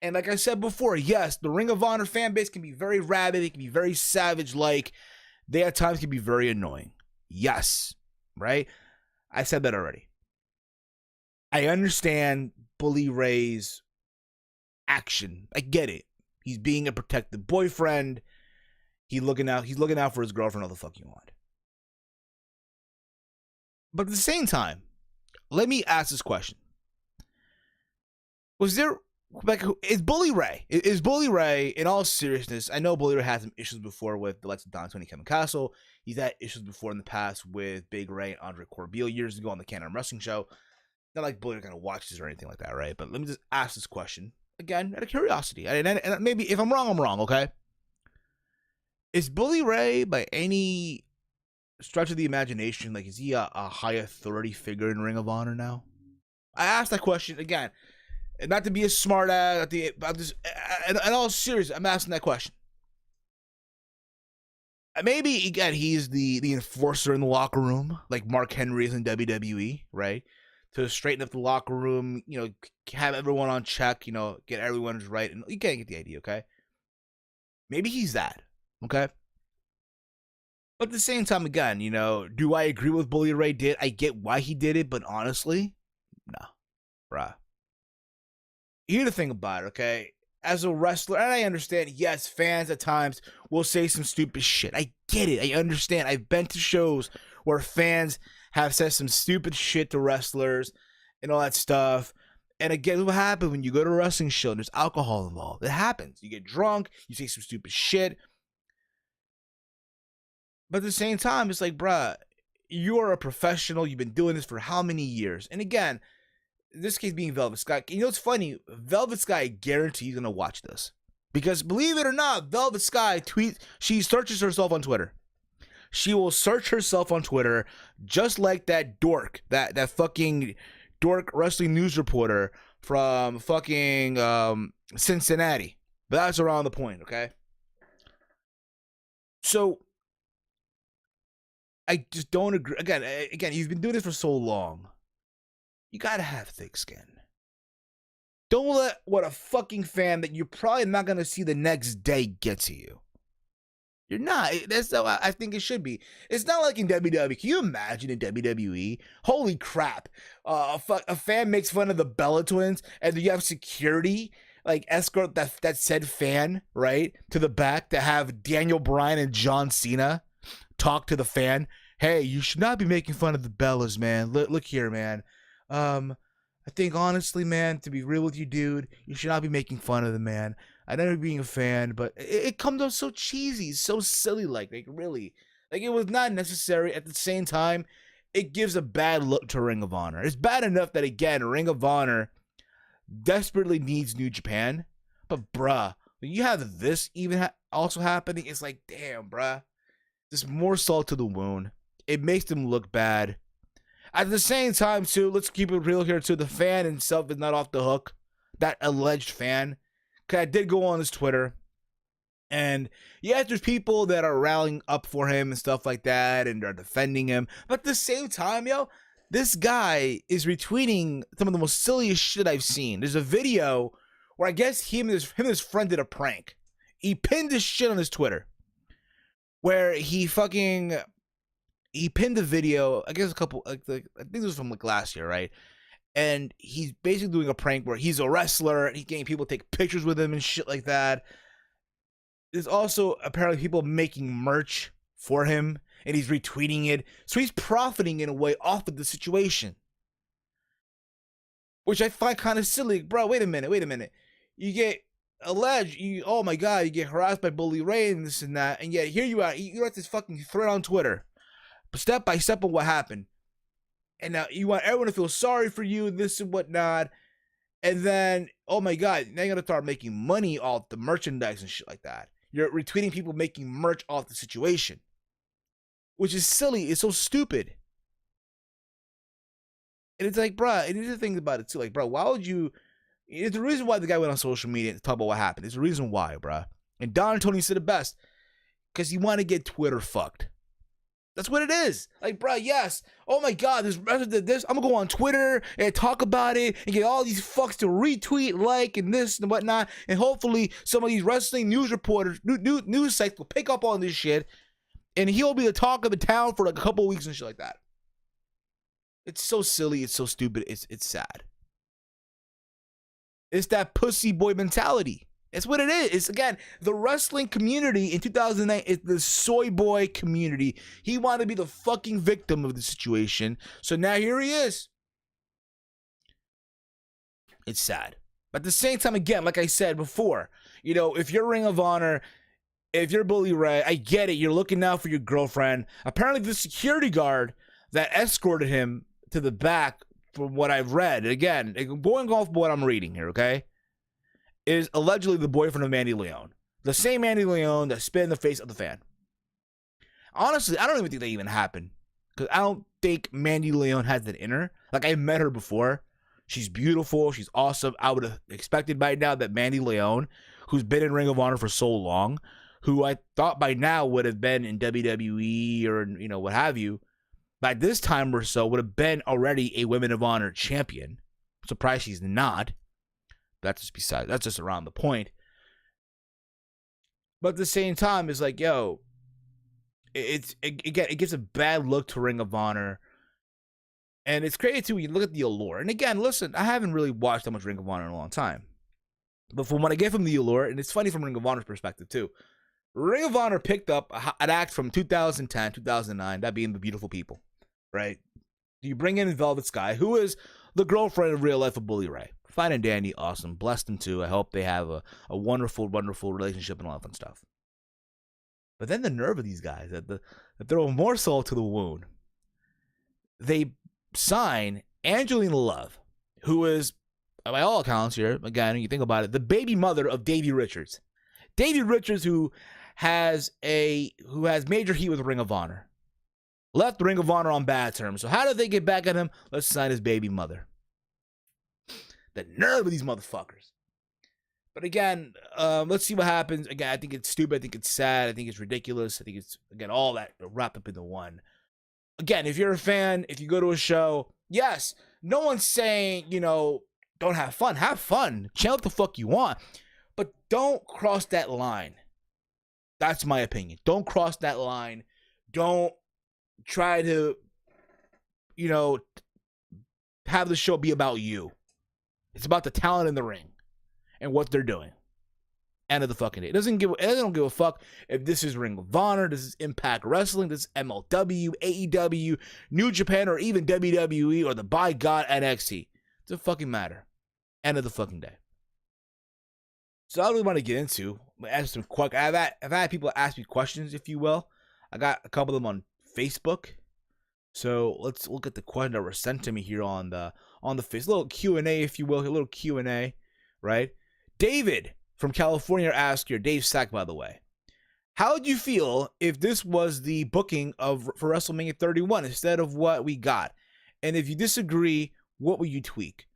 And like I said before, yes, the Ring of Honor fan base can be very rabid. It can be very savage-like. They at times can be very annoying. Yes, right? I said that already. I understand Bully Ray's action. I get it. He's being a protective boyfriend. He's looking out for his girlfriend. All the fuck you want. But at the same time, let me ask this question. Is Bully Ray, in all seriousness, I know Bully Ray had some issues before with the likes of Don Tony, Kevin Castle. He's had issues before in the past with Big Ray and Andre Corbeil years ago on the Can-Am Wrestling Show. Not like Bully Ray kind of watches or anything like that, right? But let me just ask this question, again, out of curiosity. And maybe if I'm wrong, I'm wrong, okay? Is Bully Ray, by any stretch of the imagination, like, is he a high authority figure in Ring of Honor now? I asked that question, again, not to be a smart ass, in all seriousness, I'm asking that question. Maybe, again, he's the enforcer in the locker room, like Mark Henry is in WWE, right? To straighten up the locker room, have everyone on check, get everyone's right. And you can't get the idea, okay? Maybe he's that, okay? But at the same time, again, do I agree with Bully Ray did? I get why he did it, but honestly, no. Bruh. Here's the thing about it, okay? As a wrestler, and I understand, yes, fans at times will say some stupid shit. I get it. I understand. I've been to shows where fans have said some stupid shit to wrestlers and all that stuff. And again, what happens when you go to a wrestling show and there's alcohol involved? It happens. You get drunk, you say some stupid shit. But at the same time, it's like, bruh, you're a professional. You've been doing this for how many years? And again, in this case being Velvet Sky, it's funny, Velvet Sky, I guarantee he's going to watch this. Because believe it or not, Velvet Sky she searches herself on Twitter. She will search herself on Twitter just like that dork, that fucking dork wrestling news reporter from fucking Cincinnati. But that's around the point, okay? So, I just don't agree. Again, you've been doing this for so long. You gotta have thick skin. Don't let what a fucking fan that you're probably not gonna see the next day get to you. You're not. That's how I think it should be. It's not like in WWE. Can you imagine in WWE? Holy crap. A fan makes fun of the Bella Twins, and you have security like escort that said fan, right, to the back to have Daniel Bryan and John Cena talk to the fan. Hey, you should not be making fun of the Bellas, man. Look here, man. I think honestly, man, to be real with you, dude, you should not be making fun of the man. I know you're being a fan, but it comes out so cheesy, so silly, like really. Like, it was not necessary. At the same time, it gives a bad look to Ring of Honor. It's bad enough that, again, Ring of Honor desperately needs New Japan. But, bruh, when you have this even also happening, it's like, damn, bruh. Just more salt to the wound. It makes them look bad. At the same time, too, let's keep it real here, too. The fan himself is not off the hook. That alleged fan. Because I did go on his Twitter. And, yeah, there's people that are rallying up for him and stuff like that and are defending him. But at the same time, yo, this guy is retweeting some of the most silliest shit I've seen. There's a video where I guess him and his friend did a prank. He pinned this shit on his Twitter. Where he pinned the video, I guess I think it was from like last year, right? And he's basically doing a prank where he's a wrestler and he's getting people to take pictures with him and shit like that. There's also apparently people making merch for him and he's retweeting it. So he's profiting in a way off of the situation. Which I find kind of silly. Bro, wait a minute. You get alleged, oh my god, you get harassed by Bully Ray and this and that, and yet here you are, you write this fucking thread on Twitter, step by step of what happened, and now you want everyone to feel sorry for you, this and whatnot, and then, oh my god, now you're gonna start making money off the merchandise and shit like that. You're retweeting people making merch off the situation, which is silly. It's so stupid. And it's like, bruh, and here's the thing about it too, like, bro, why would you? It's the reason why the guy went on social media to talk about what happened. It's the reason why, bruh. And Don and Tony said it best. Because you want to get Twitter fucked. That's what it is. Like, bruh, yes. Oh my god, this did this. I'm going to go on Twitter and talk about it and get all these fucks to retweet, like, and this and whatnot. And hopefully some of these wrestling news reporters, news sites will pick up on this shit. And he'll be the talk of the town for like a couple of weeks and shit like that. It's so silly. It's so stupid. It's sad. It's that pussy boy mentality. It's what it is. It's, again, the wrestling community in 2009 is the soy boy community. He wanted to be the fucking victim of the situation. So now here he is. It's sad. But at the same time, again, like I said before, you know, if you're Ring of Honor, if you're Bully Ray, I get it. You're looking out for your girlfriend. Apparently the security guard that escorted him to the back, from what I've read, again, going off what I'm reading here, okay, is allegedly the boyfriend of Mandy Leon. The same Mandy Leon that spit in the face of the fan. Honestly, I don't even think that even happened. Because I don't think Mandy Leon has that in her. Like, I met her before. She's beautiful. She's awesome. I would have expected by now that Mandy Leon, who's been in Ring of Honor for so long, who I thought by now would have been in WWE or, you know, what have you, by this time or so would have been already a Women of Honor champion. I'm surprised she's not. That's just around the point. But at the same time, it's like, yo, it gives a bad look to Ring of Honor. And it's crazy too when you look at the Allure. And again, listen, I haven't really watched that much Ring of Honor in a long time. But from what I get from the Allure, and it's funny from Ring of Honor's perspective too, Ring of Honor picked up an act from 2010, 2009, that being the Beautiful People. Right? You bring in Velvet Sky, who is the girlfriend in real life of Bully Ray. Fine and dandy, awesome. Bless them too. I hope they have a wonderful, wonderful relationship and all that fun stuff. But then the nerve of these guys, that throw more salt to the wound. They sign Angelina Love, who is, by all accounts here, again, you think about it, the baby mother of Davey Richards. Davey Richards, who has major heat with Ring of Honor. Left Ring of Honor on bad terms. So how did they get back at him? Let's sign his baby mother. The nerve of these motherfuckers. But again, let's see what happens. Again, I think it's stupid. I think it's sad. I think it's ridiculous. I think it's, again, all that wrapped up into one. Again, if you're a fan, if you go to a show, yes, no one's saying, you know, don't have fun. Have fun. Chant what the fuck you want. But don't cross that line. That's my opinion. Don't cross that line. Don't try to, have the show be about you. It's about the talent in the ring and what they're doing. End of the fucking day. It don't give a fuck if this is Ring of Honor, this is Impact Wrestling, this is MLW, AEW, New Japan, or even WWE, or the by God NXT. It doesn't fucking matter. End of the fucking day. So I really want to get into, ask some questions. I've had people ask me questions, if you will. I got a couple of them on Facebook. So let's look at the questions that were sent to me here on the face. A little Q&A, if you will. A little Q&A, right? David from California asked here, Dave Sack, by the way. How would you feel if this was the booking for WrestleMania 31 instead of what we got? And if you disagree, what would you tweak?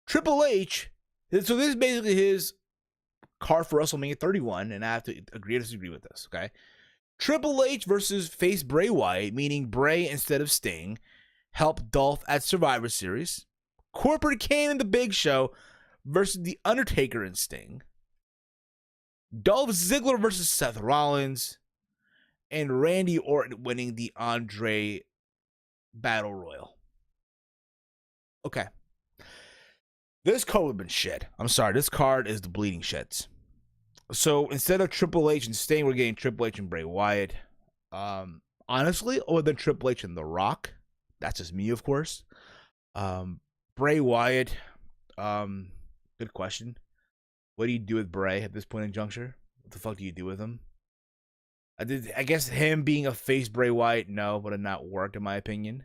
Triple H, so this is basically his card for WrestleMania 31, and I have to agree or disagree with this, okay? Triple H versus face Bray Wyatt, meaning Bray instead of Sting, helped Dolph at Survivor Series. Corporate Kane and the Big Show versus The Undertaker and Sting. Dolph Ziggler versus Seth Rollins. And Randy Orton winning the Andre Battle Royal. Okay. This card would have been shit. I'm sorry. This card is the bleeding shits. So instead of Triple H and Sting, we're getting Triple H and Bray Wyatt. Honestly, other than Triple H and The Rock. That's just me, of course. Bray Wyatt. Good question. What do you do with Bray at this point in juncture? What the fuck do you do with him? I guess him being a face Bray Wyatt, no, would have not worked in my opinion.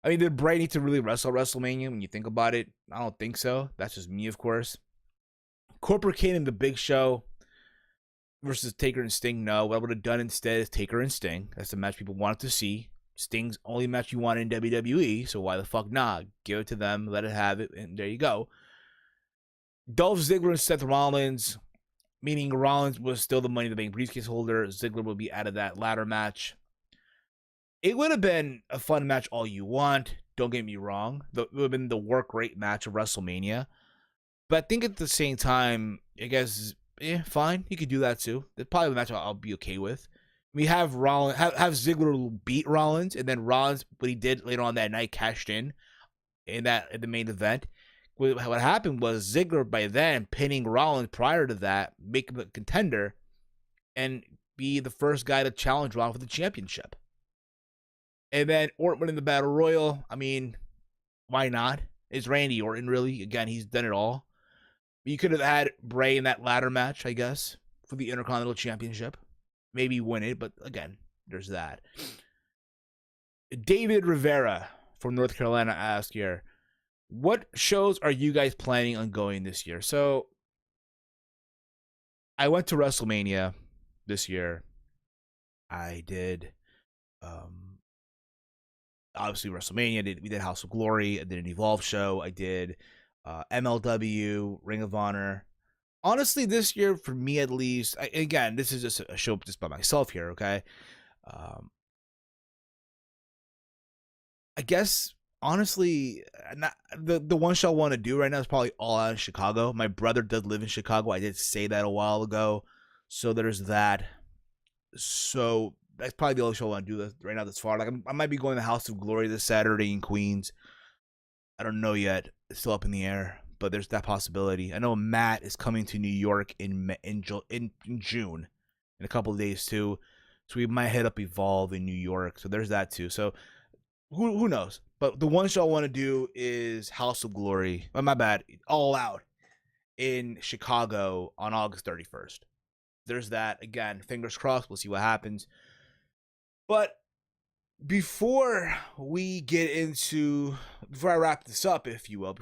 I mean, did Bray need to really wrestle WrestleMania when you think about it? I don't think so. That's just me, of course. Corporate Kane and the Big Show versus Taker and Sting, no. What I would have done instead is Taker and Sting. That's the match people wanted to see. Sting's only match you want in WWE, so why the fuck not? Give it to them, let it have it, and there you go. Dolph Ziggler and Seth Rollins, meaning Rollins was still the Money in the Bank briefcase holder. Ziggler would be out of that ladder match. It would have been a fun match all you want. Don't get me wrong. It would have been the work rate match of WrestleMania. But I think at the same time, I guess, fine. You could do that too. That's probably the match I'll be okay with. We have Rollins, have Ziggler beat Rollins, and then Rollins, what he did later on that night, cashed in the main event. What happened was Ziggler by then pinning Rollins prior to that, make him a contender, and be the first guy to challenge Rollins for the championship. And then Orton winning the Battle Royal. I mean, why not? It's Randy Orton, really. Again, he's done it all. You could have had Bray in that ladder match, I guess, for the Intercontinental Championship. Maybe win it, but again, there's that. David Rivera from North Carolina asked here, what shows are you guys planning on going this year? So, I went to WrestleMania this year. I did, obviously, WrestleMania. We did House of Glory. I did an Evolve show. I did MLW, Ring of Honor. Honestly, this year, for me at least, again, this is just a show just by myself here, okay? I guess, honestly, the one show I want to do right now is probably All Out in Chicago. My brother does live in Chicago. I did say that a while ago. So there's that. So that's probably the only show I want to do right now that's far. Like, I might be going to House of Glory this Saturday in Queens. I don't know yet. It's still up in the air. But there's that possibility. I know Matt is coming to New York in June, in a couple of days too. So we might head up Evolve in New York. So there's that too. So who knows? But the one show I want to do is House of Glory. Oh, my bad. All Out in Chicago on August 31st. There's that. Again, fingers crossed. We'll see what happens. But before I wrap this up, if you will,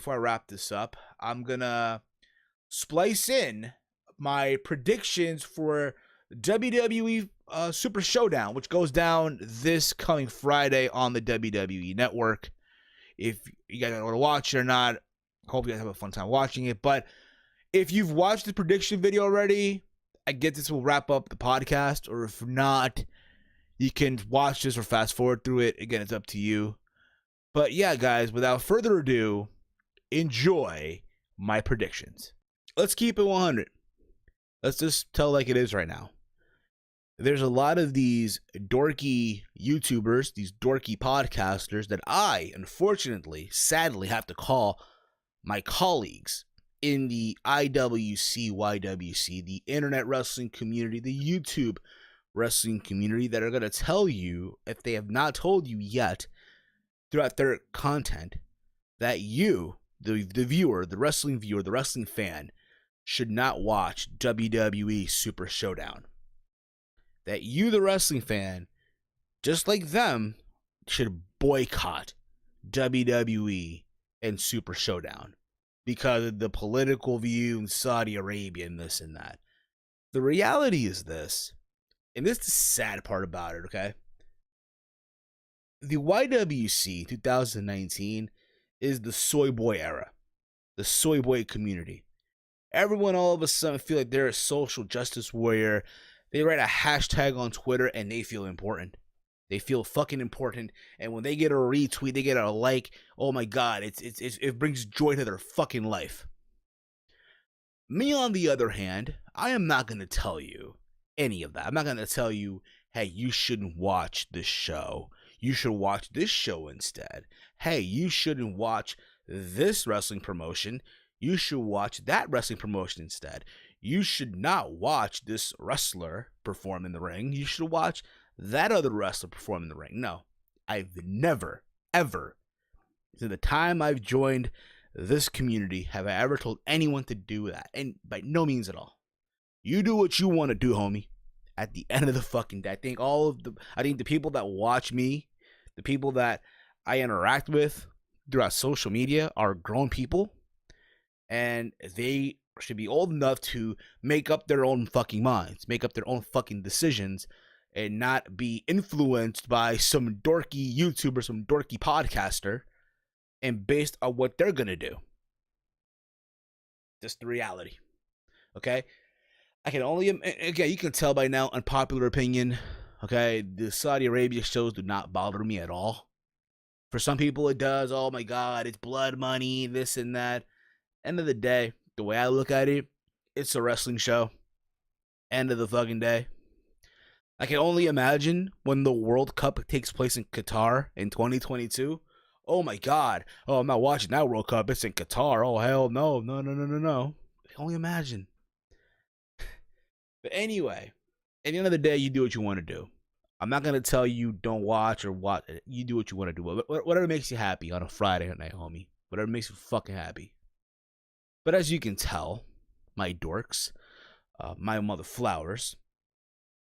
I'm going to splice in my predictions for WWE Super Showdown, which goes down this coming Friday on the WWE Network. If you guys want to watch it or not, hope you guys have a fun time watching it. But if you've watched the prediction video already, I get this will wrap up the podcast. Or if not, you can watch this or fast forward through it. Again, it's up to you. But yeah, guys, without further ado, enjoy my predictions. Let's keep it 100. Let's just tell like it is right now. There's a lot of these dorky YouTubers, these dorky podcasters that I, unfortunately, sadly, have to call my colleagues in the IWC, the internet wrestling community, the YouTube wrestling community, that are going to tell you, if they have not told you yet, throughout their content, that you, the viewer, the wrestling viewer, the wrestling fan, should not watch WWE Super Showdown. That you, the wrestling fan, just like them, should boycott WWE and Super Showdown because of the political view in Saudi Arabia and this and that. The reality is this, and this is the sad part about it, okay? The YWC 2019 is the soy boy era, the soy boy community. Everyone all of a sudden feel like they're a social justice warrior. They write a hashtag on Twitter and they feel important. They feel fucking important. And when they get a retweet, they get a like. Oh my God, it brings joy to their fucking life. Me, on the other hand, I am not going to tell you any of that. I'm not going to tell you, hey, you shouldn't watch this show. You should watch this show instead. Hey, you shouldn't watch this wrestling promotion. You should watch that wrestling promotion instead. You should not watch this wrestler perform in the ring. You should watch that other wrestler perform in the ring. No, I've never, ever, since the time I've joined this community, have I ever told anyone to do that. And by no means at all. You do what you want to do, homie. At the end of the fucking day, I think the people that watch me, the people that I interact with throughout social media are grown people. And they should be old enough to make up their own fucking minds, make up their own fucking decisions, and not be influenced by some dorky YouTuber, some dorky podcaster, and based on what they're gonna do. Just the reality. Okay? I can only, again, you can tell by now, unpopular opinion. Okay? The Saudi Arabia shows do not bother me at all. For some people it does. Oh my God, it's blood money, this and that. End of the day, the way I look at it, it's a wrestling show. End of the fucking day. I can only imagine when the World Cup takes place in Qatar in 2022. Oh my God. Oh, I'm not watching that World Cup. It's in Qatar. Oh, hell no. No. I can only imagine. But anyway, at the end of the day, you do what you want to do. I'm not going to tell you don't watch or watch. You do what you want to do. Whatever makes you happy on a Friday night, homie. Whatever makes you fucking happy. But as you can tell, my dorks, my mother flowers,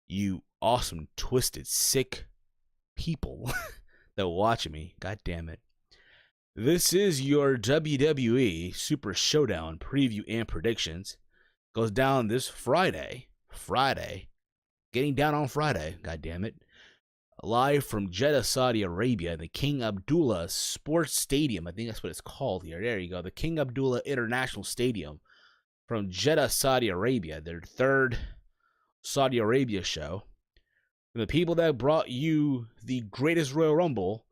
you awesome, twisted, sick people that watch me, god damn it. This is your WWE Super Showdown preview and predictions. Goes down this Friday, getting down on Friday, god damn it. Live from Jeddah, Saudi Arabia, the King Abdullah Sports Stadium. I think that's what it's called here. There you go. The King Abdullah International Stadium from Jeddah, Saudi Arabia. Their third Saudi Arabia show. From the people that brought you the greatest Royal Rumble,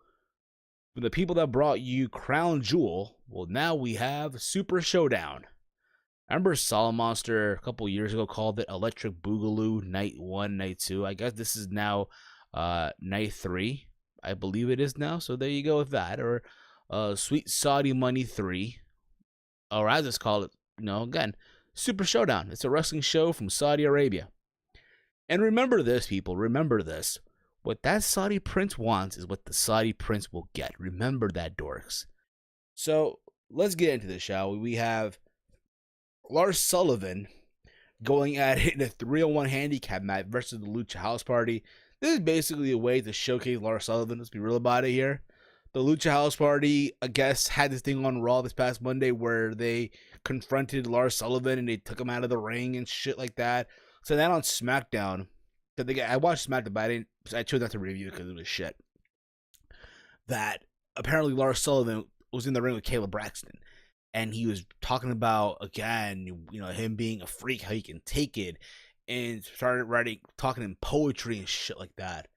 from the people that brought you Crown Jewel, well, now we have Super Showdown. I remember Solid Monster a couple years ago called it Electric Boogaloo Night 1, Night 2. I guess this is now Night 3, I believe it is now. So there you go with that. Or Sweet Saudi Money 3, or as it's called, again, Super Showdown. It's a wrestling show from Saudi Arabia. And remember this, people. Remember this. What that Saudi prince wants is what the Saudi prince will get. Remember that, dorks. So let's get into this, shall we? We have Lars Sullivan going at it in a 3-on-1 handicap match versus the Lucha House Party. This is basically a way to showcase Lars Sullivan. Let's be real about it here. The Lucha House Party, I guess, had this thing on Raw this past Monday where they confronted Lars Sullivan and they took him out of the ring and shit like that. So then on SmackDown, I watched SmackDown, but I chose not to review it because it was shit. That apparently Lars Sullivan was in the ring with Caleb Braxton. And he was talking about, again, him being a freak, how he can take it. And started talking in poetry and shit like that.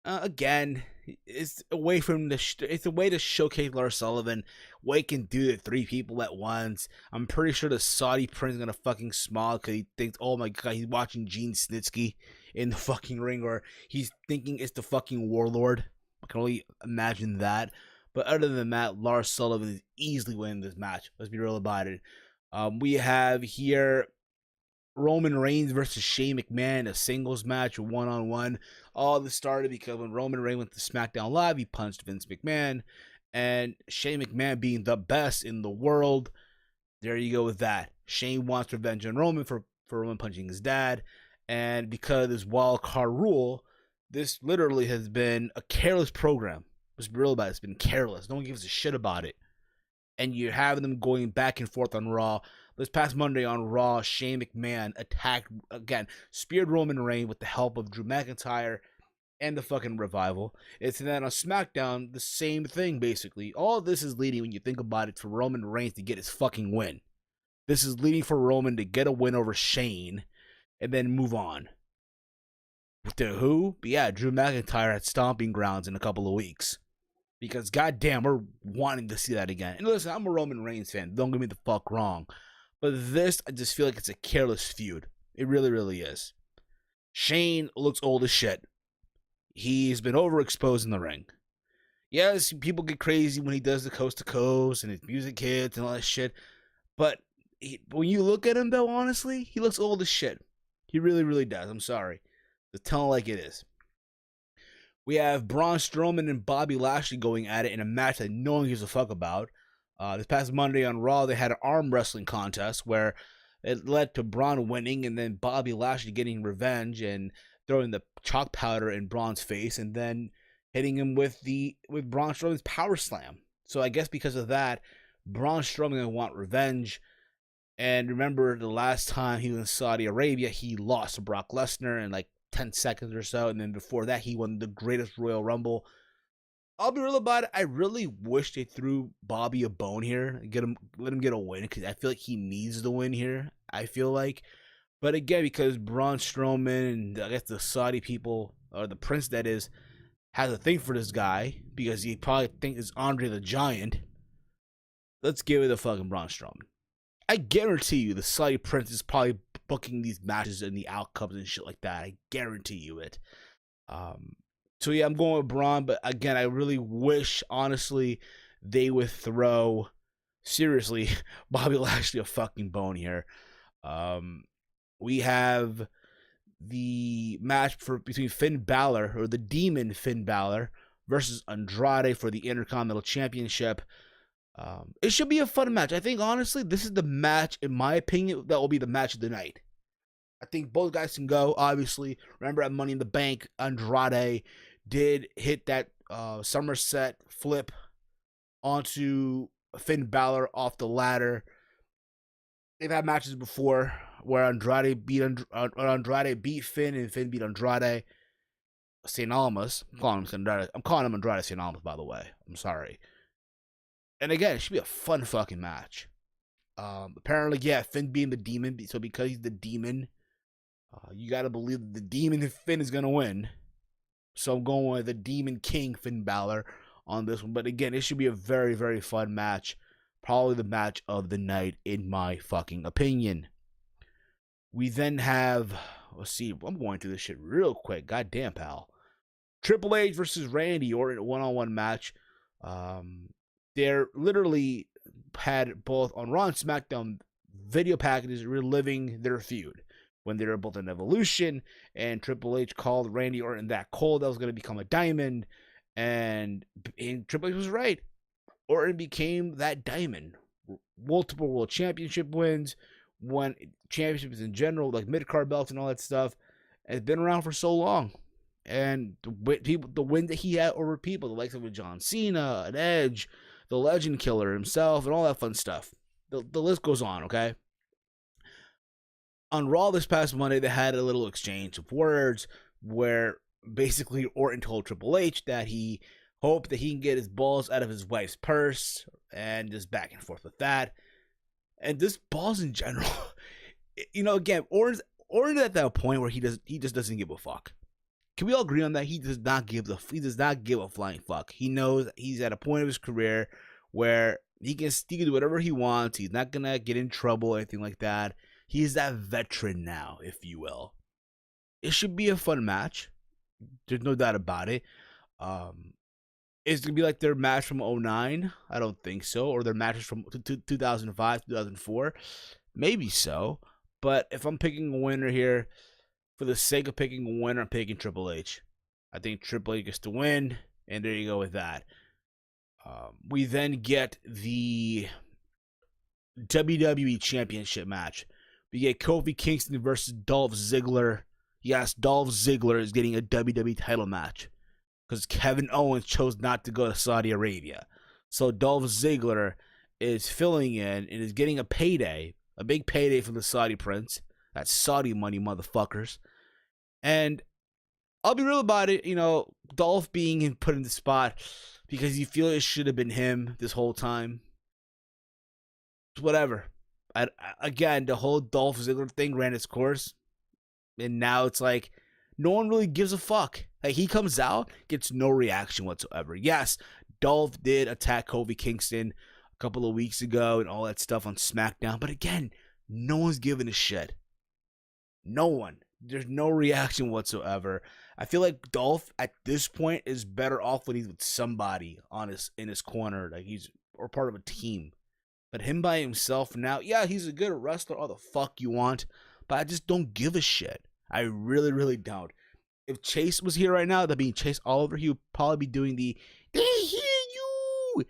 Again, It's a way for him to. It's a way to showcase Lars Sullivan. What he can do to 3 people at once. I'm pretty sure the Saudi prince is gonna fucking smile because he thinks, oh my god, he's watching Gene Snitsky in the fucking ring, or he's thinking it's the fucking Warlord. I can only imagine that. But other than that, Lars Sullivan is easily winning this match. Let's be real about it. We have here Roman Reigns versus Shane McMahon, a singles match, 1-on-1. All this started because when Roman Reigns went to SmackDown Live, he punched Vince McMahon. And Shane McMahon being the best in the world, there you go with that. Shane wants revenge on Roman for Roman punching his dad. And because of this wild card rule, this literally has been a careless program. Let's be real about it. It's been careless. No one gives a shit about it. And you're having them going back and forth on Raw. This past Monday on Raw, Shane McMahon attacked, again, speared Roman Reigns with the help of Drew McIntyre and the fucking Revival. It's then on SmackDown, the same thing, basically. All of this is leading, when you think about it, for Roman Reigns to get his fucking win. This is leading for Roman to get a win over Shane and then move on. With the who? But yeah, Drew McIntyre at Stomping Grounds in a couple of weeks. Because goddamn, we're wanting to see that again. And listen, I'm a Roman Reigns fan. Don't get me the fuck wrong. But this, I just feel like it's a careless feud. It really, really is. Shane looks old as shit. He's been overexposed in the ring. Yes, people get crazy when he does the coast to coast and his music hits and all that shit. But when you look at him, though, honestly, he looks old as shit. He really, really does. I'm sorry. Just tell him like it is. We have Braun Strowman and Bobby Lashley going at it in a match that no one gives a fuck about. This past Monday on Raw, they had an arm wrestling contest where it led to Braun winning and then Bobby Lashley getting revenge and throwing the chalk powder in Braun's face and then hitting him with Braun Strowman's power slam. So I guess because of that, Braun Strowman will want revenge. And remember, the last time he was in Saudi Arabia, he lost to Brock Lesnar in like 10 seconds or so, and then before that he won the greatest Royal Rumble. I'll be real about it, I really wish they threw Bobby a bone here and let him get a win, because I feel like he needs the win here, I feel like. But again, because Braun Strowman and I guess the Saudi people, or the prince that is, has a thing for this guy, because he probably thinks it's Andre the Giant, let's give it to fucking Braun Strowman. I guarantee you the Saudi prince is probably booking these matches and the outcomes and shit like that. I guarantee you it. So yeah, I'm going with Braun, but again, I really wish, honestly, they would throw, seriously, Bobby Lashley a fucking bone here. We have the match between Finn Balor, or the Demon Finn Balor, versus Andrade for the Intercontinental Championship. It should be a fun match. I think, honestly, this is the match, in my opinion, that will be the match of the night. I think both guys can go, obviously. Remember at Money in the Bank, Andrade did hit that Somerset flip onto Finn Balor off the ladder. They've had matches before where Andrade beat Finn and Finn beat Andrade. St. Almas. I'm calling him Andrade St. Almas, by the way. I'm sorry. And again, it should be a fun fucking match. Apparently, yeah, Finn being the Demon. So because he's the Demon, you gotta believe that the Demon Finn is gonna win. So I'm going with the Demon King Finn Balor on this one. But again, it should be a very, very fun match. Probably the match of the night, in my fucking opinion. We then have, let's see, I'm going through this shit real quick. Goddamn, pal. Triple H versus Randy Orton, a one-on-one match. They're literally had both on Raw and SmackDown video packages reliving their feud when they were both in Evolution, and Triple H called Randy Orton that cold that was going to become a diamond, and Triple H was right. Orton became that diamond. Multiple world championship wins, won championships in general, like mid-card belts and all that stuff. And it's been around for so long. And the win that he had over people, the likes of John Cena, an Edge, the Legend Killer himself, and all that fun stuff. The list goes on, okay? On Raw this past Monday, they had a little exchange of words where basically Orton told Triple H that he hoped that he can get his balls out of his wife's purse, and just back and forth with that. And just balls in general. You know, again, Orton's at that point where he just doesn't give a fuck. Can we all agree on that? He does not give a flying fuck. He knows he's at a point of his career where he can do whatever he wants. He's not gonna get in trouble or anything like that. He's that veteran now, if you will. It should be a fun match. There's no doubt about it. Is it gonna be like their match from 2009? I don't think so. Or their matches from 2005, 2004? Maybe so. But if I'm picking a winner here, for the sake of picking a winner, I'm picking Triple H. I think Triple H gets to win, and there you go with that. We then get the WWE Championship match. We get Kofi Kingston versus Dolph Ziggler. Yes, Dolph Ziggler is getting a WWE title match because Kevin Owens chose not to go to Saudi Arabia. So Dolph Ziggler is filling in and is getting a payday, a big payday from the Saudi prince. That's Saudi money, motherfuckers. And I'll be real about it, Dolph being put in the spot because you feel it should have been him this whole time. Whatever. Again, the whole Dolph Ziggler thing ran its course. And now it's like, no one really gives a fuck. Like, he comes out, gets no reaction whatsoever. Yes, Dolph did attack Kofi Kingston a couple of weeks ago and all that stuff on SmackDown. But again, no one's giving a shit. No one. There's no reaction whatsoever. I feel like Dolph at this point is better off when he's with somebody in his corner, like or part of a team. But him by himself now, yeah, he's a good wrestler, all the fuck you want, but I just don't give a shit. I really, really don't. If Chase was here right now, that'd be Chase Oliver. He would probably be doing the "they hear you"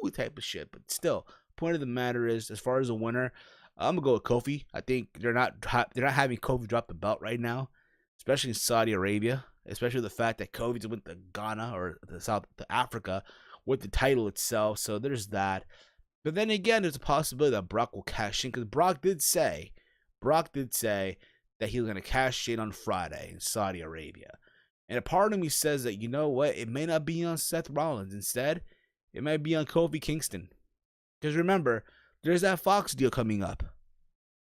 type of shit. But still, point of the matter is, as far as a winner, I'm gonna go with Kofi. I think they're not having Kofi drop the belt right now, especially in Saudi Arabia. Especially the fact that Kofi's went to Ghana or to Africa with the title itself. So there's that. But then again, there's a possibility that Brock will cash in because Brock did say that he was gonna cash in on Friday in Saudi Arabia. And a part of me says that, you know what, it may not be on Seth Rollins. Instead, it might be on Kofi Kingston. Because remember, there's that Fox deal coming up.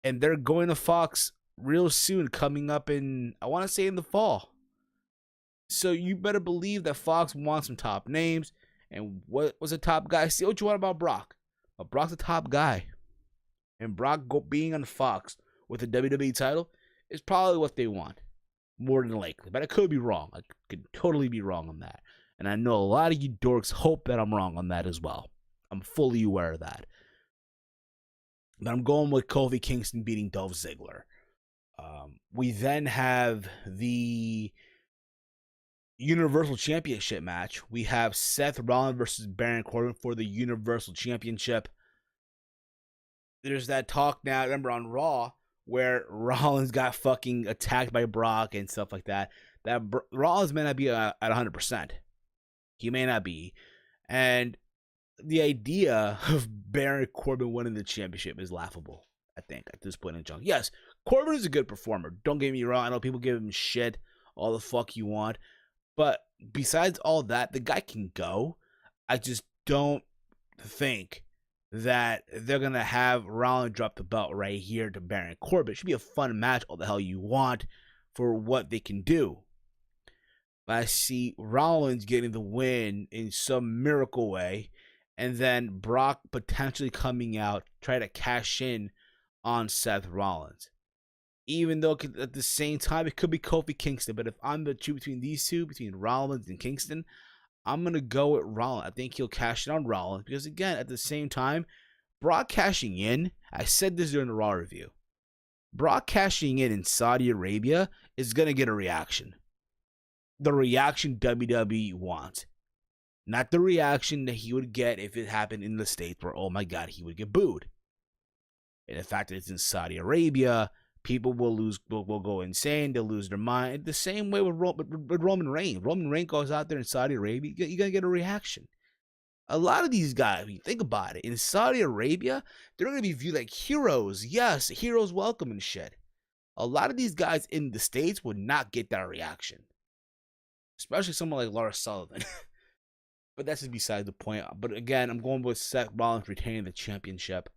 And they're going to Fox real soon, coming up in, I want to say in the fall. So you better believe that Fox wants some top names. And what was a top guy? See what you want about Brock. But Brock's a top guy. And Brock being on Fox with the WWE title is probably what they want. More than likely. But I could be wrong. I could totally be wrong on that. And I know a lot of you dorks hope that I'm wrong on that as well. I'm fully aware of that. But I'm going with Kofi Kingston beating Dolph Ziggler. We then have the Universal Championship match. We have Seth Rollins versus Baron Corbin for the Universal Championship. There's that talk now, remember, on Raw, where Rollins got fucking attacked by Brock and stuff like that. That Rollins may not be at 100%. He may not be. And the idea of Baron Corbin winning the championship is laughable, I think, at this point in time. Yes, Corbin is a good performer. Don't get me wrong. I know people give him shit, all the fuck you want. But besides all that, the guy can go. I just don't think that they're going to have Rollins drop the belt right here to Baron Corbin. It should be a fun match, all the hell you want, for what they can do. But I see Rollins getting the win in some miracle way, and then Brock potentially coming out, try to cash in on Seth Rollins. Even though at the same time, it could be Kofi Kingston. But if I'm to choose between these two, between Rollins and Kingston, I'm going to go with Rollins. I think he'll cash in on Rollins. Because again, at the same time, Brock cashing in, I said this during the Raw review, Brock cashing in Saudi Arabia is going to get a reaction. The reaction WWE wants. Not the reaction that he would get if it happened in the States where, oh my God, he would get booed. And the fact that it's in Saudi Arabia, people will go insane. They'll lose their mind. The same way with Roman Reigns. Roman Reigns goes out there in Saudi Arabia, you're going to get a reaction. A lot of these guys, when you think about it, in Saudi Arabia, they're going to be viewed like heroes. Yes, heroes welcome and shit. A lot of these guys in the States would not get that reaction. Especially someone like Lars Sullivan. But that's just beside the point. But again, I'm going with Seth Rollins retaining the championship.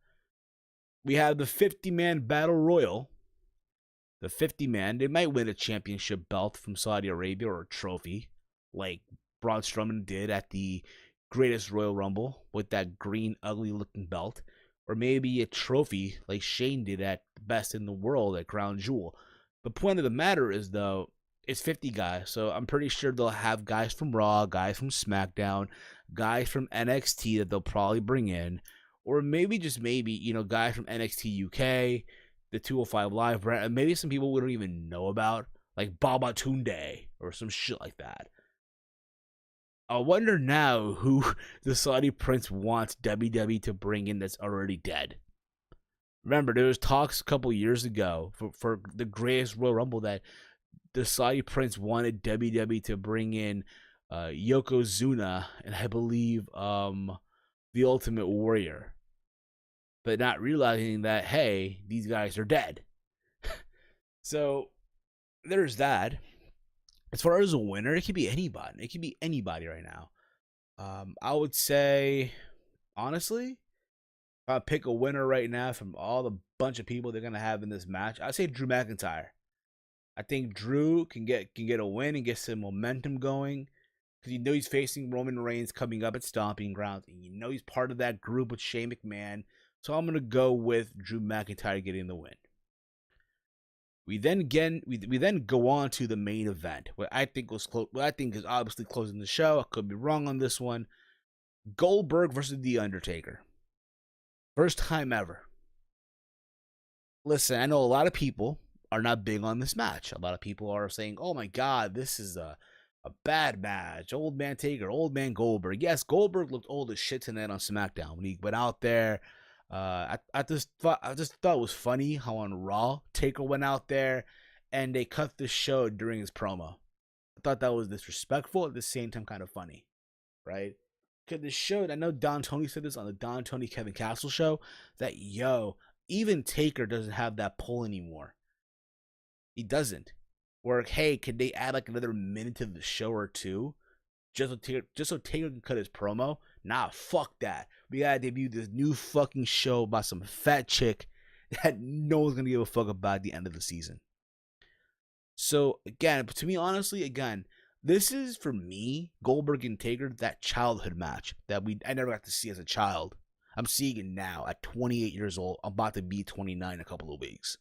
We have the 50-man battle royal. the 50-man. They might win a championship belt from Saudi Arabia or a trophy, like Braun Strowman did at the Greatest Royal Rumble with that green, ugly-looking belt. Or maybe a trophy like Shane did at Best in the World at Crown Jewel. The point of the matter is, though, it's 50 guys, so I'm pretty sure they'll have guys from Raw, guys from SmackDown, guys from NXT that they'll probably bring in, or maybe, just maybe, you know, guys from NXT UK, the 205 Live brand, maybe some people we don't even know about, like Baba Tunde or some shit like that. I wonder now who the Saudi Prince wants WWE to bring in that's already dead. Remember, there was talks a couple years ago for the Greatest Royal Rumble that the Saudi Prince wanted WWE to bring in Yokozuna and I believe the Ultimate Warrior, but not realizing that, hey, these guys are dead. So there's that. As far as a winner, it could be anybody. It could be anybody right now. I would say, honestly, if I pick a winner right now from all the bunch of people they're gonna have in this match, I'd say Drew McIntyre. I think Drew can get a win and get some momentum going, because you know he's facing Roman Reigns coming up at Stomping Grounds, and you know he's part of that group with Shane McMahon. So I'm gonna go with Drew McIntyre getting the win. We then go on to the main event, what I think is obviously closing the show. I could be wrong on this one. Goldberg versus The Undertaker. First time ever. Listen, I know a lot of people are not big on this match. A lot of people are saying, "Oh my God, this is a bad match. Old man Taker, old man Goldberg." Yes, Goldberg looked old as shit tonight on SmackDown when he went out there. I just thought it was funny how on Raw Taker went out there and they cut the show during his promo. I thought that was disrespectful, at the same time kind of funny, right? Because the show, I know Don Tony said this on the Don Tony Kevin Castle show, that even Taker doesn't have that pull anymore. He doesn't. Or, hey, could they add like another minute to the show or two just so Taker can cut his promo? Nah, fuck that. We gotta debut this new fucking show about some fat chick that no one's gonna give a fuck about at the end of the season. So, again, to me, honestly, this is, for me, Goldberg and Taker, that childhood match that I never got to see as a child. I'm seeing it now at 28 years old. I'm about to be 29 in a couple of weeks.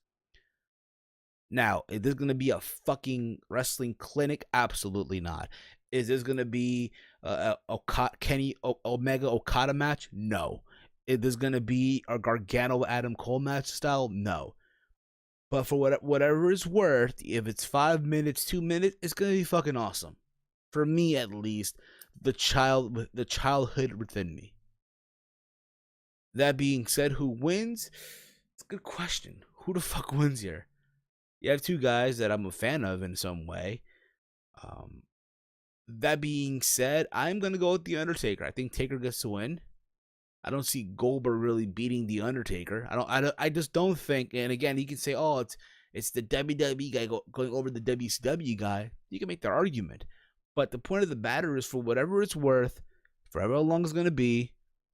Now, is this going to be a fucking wrestling clinic? Absolutely not. Is this going to be a Kenny Omega Okada match? No. Is this going to be a Gargano Adam Cole match style? No. But for whatever it's worth, if it's 5 minutes, 2 minutes, it's going to be fucking awesome. For me, at least, the childhood within me. That being said, who wins? It's a good question. Who the fuck wins here? You have two guys that I'm a fan of in some way. That being said, I'm going to go with The Undertaker. I think Taker gets to win. I don't see Goldberg really beating The Undertaker. I just don't think, and again, you can say, oh, it's the WWE guy going over the WCW guy. You can make that argument. But the point of the matter is, for whatever it's worth, for however long it's going to be,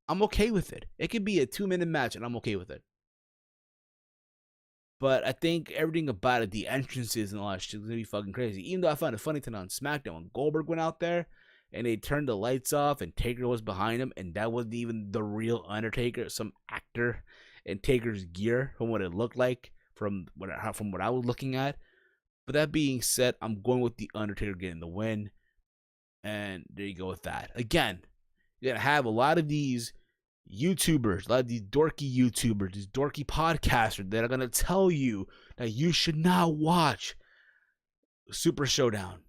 I'm okay with it. It could be a 2-minute match, and I'm okay with it. But I think everything about it, the entrances and all that shit, is going to be fucking crazy. Even though I found it funny tonight on SmackDown when Goldberg went out there and they turned the lights off and Taker was behind him, and that wasn't even the real Undertaker, some actor in Taker's gear from what it looked like from what I was looking at. But that being said, I'm going with The Undertaker getting the win. And there you go with that. Again, you're going to have a lot of these YouTubers, a lot of these dorky YouTubers, these dorky podcasters that are going to tell you that you should not watch Super Showdown.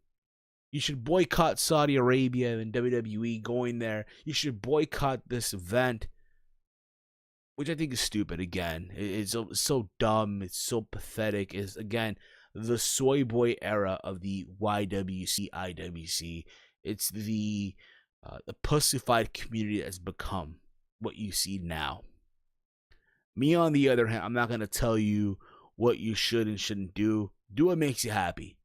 You should boycott Saudi Arabia and WWE going there. You should boycott this event, which I think is stupid. Again, it's so dumb. It's so pathetic. It's, again, the soy boy era of the YWC, IWC. It's the pussified community that has become what you see now. Me, on the other hand, I'm not going to tell you what you should and shouldn't do. Do what makes you happy.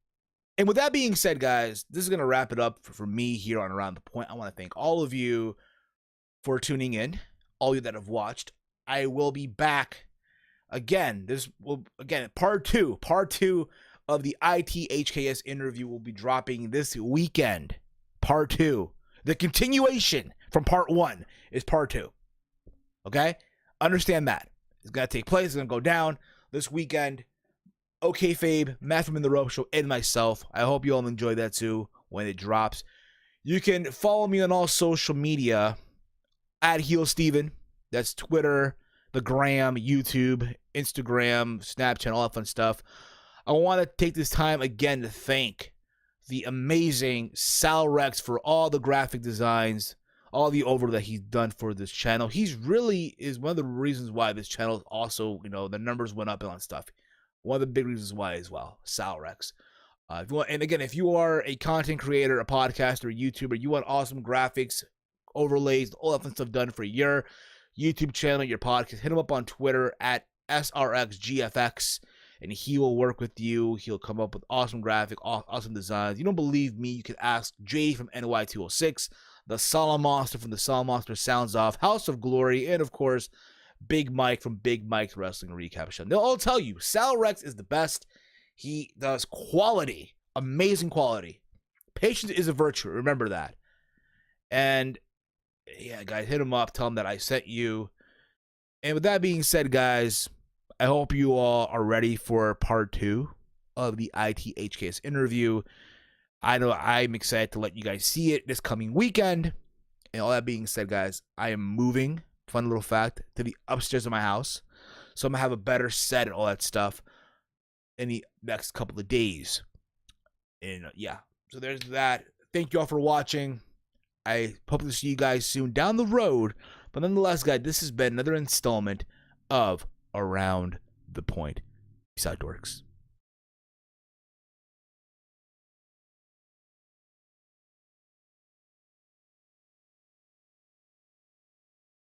And with that being said, guys, this is going to wrap it up for me here on Around the Point. I want to thank all of you for tuning in, all of you that have watched. I will be back Again, part two of the ITHKS interview will be dropping this weekend. Part 2. The continuation from part 1 is part 2. Okay? Understand that. It's going to take place. It's going to go down this weekend. Okay, Fabe, Matt from In the Rope Show, and myself. I hope you all enjoy that too when it drops. You can follow me on all social media at Heel Steven. That's Twitter, the Gram, YouTube, Instagram, Snapchat, all that fun stuff. I want to take this time again to thank the amazing Salrex for all the graphic designs, all the over that he's done for this channel. He's really is one of the reasons why this channel also, the numbers went up and stuff. One of the big reasons why as well, Salrex. If you are a content creator, a podcaster, a YouTuber, you want awesome graphics, overlays, all that fun stuff done for your YouTube channel, your podcast, hit him up on Twitter at SRXGFX, and he will work with you. He'll come up with awesome graphic, awesome designs. You don't believe me? You can ask Jay from NY206, the Solemn Monster from the Solemn Monster Sounds Off, House of Glory, and of course, Big Mike from Big Mike's Wrestling Recap Show. They'll all tell you, Salrex is the best. He does quality, amazing quality. Patience is a virtue. Remember that. And yeah, guys, hit him up. Tell him that I sent you. And with that being said, guys, I hope you all are ready for part 2 of the ITHKS interview. I know I'm excited to let you guys see it this coming weekend. And all that being said, guys, I am moving, fun little fact, to the upstairs of my house. So I'm going to have a better set and all that stuff in the next couple of days. And yeah, so there's that. Thank you all for watching. I hope to see you guys soon down the road. But nonetheless, guys, this has been another installment of Around the Point. Peace out, dorks.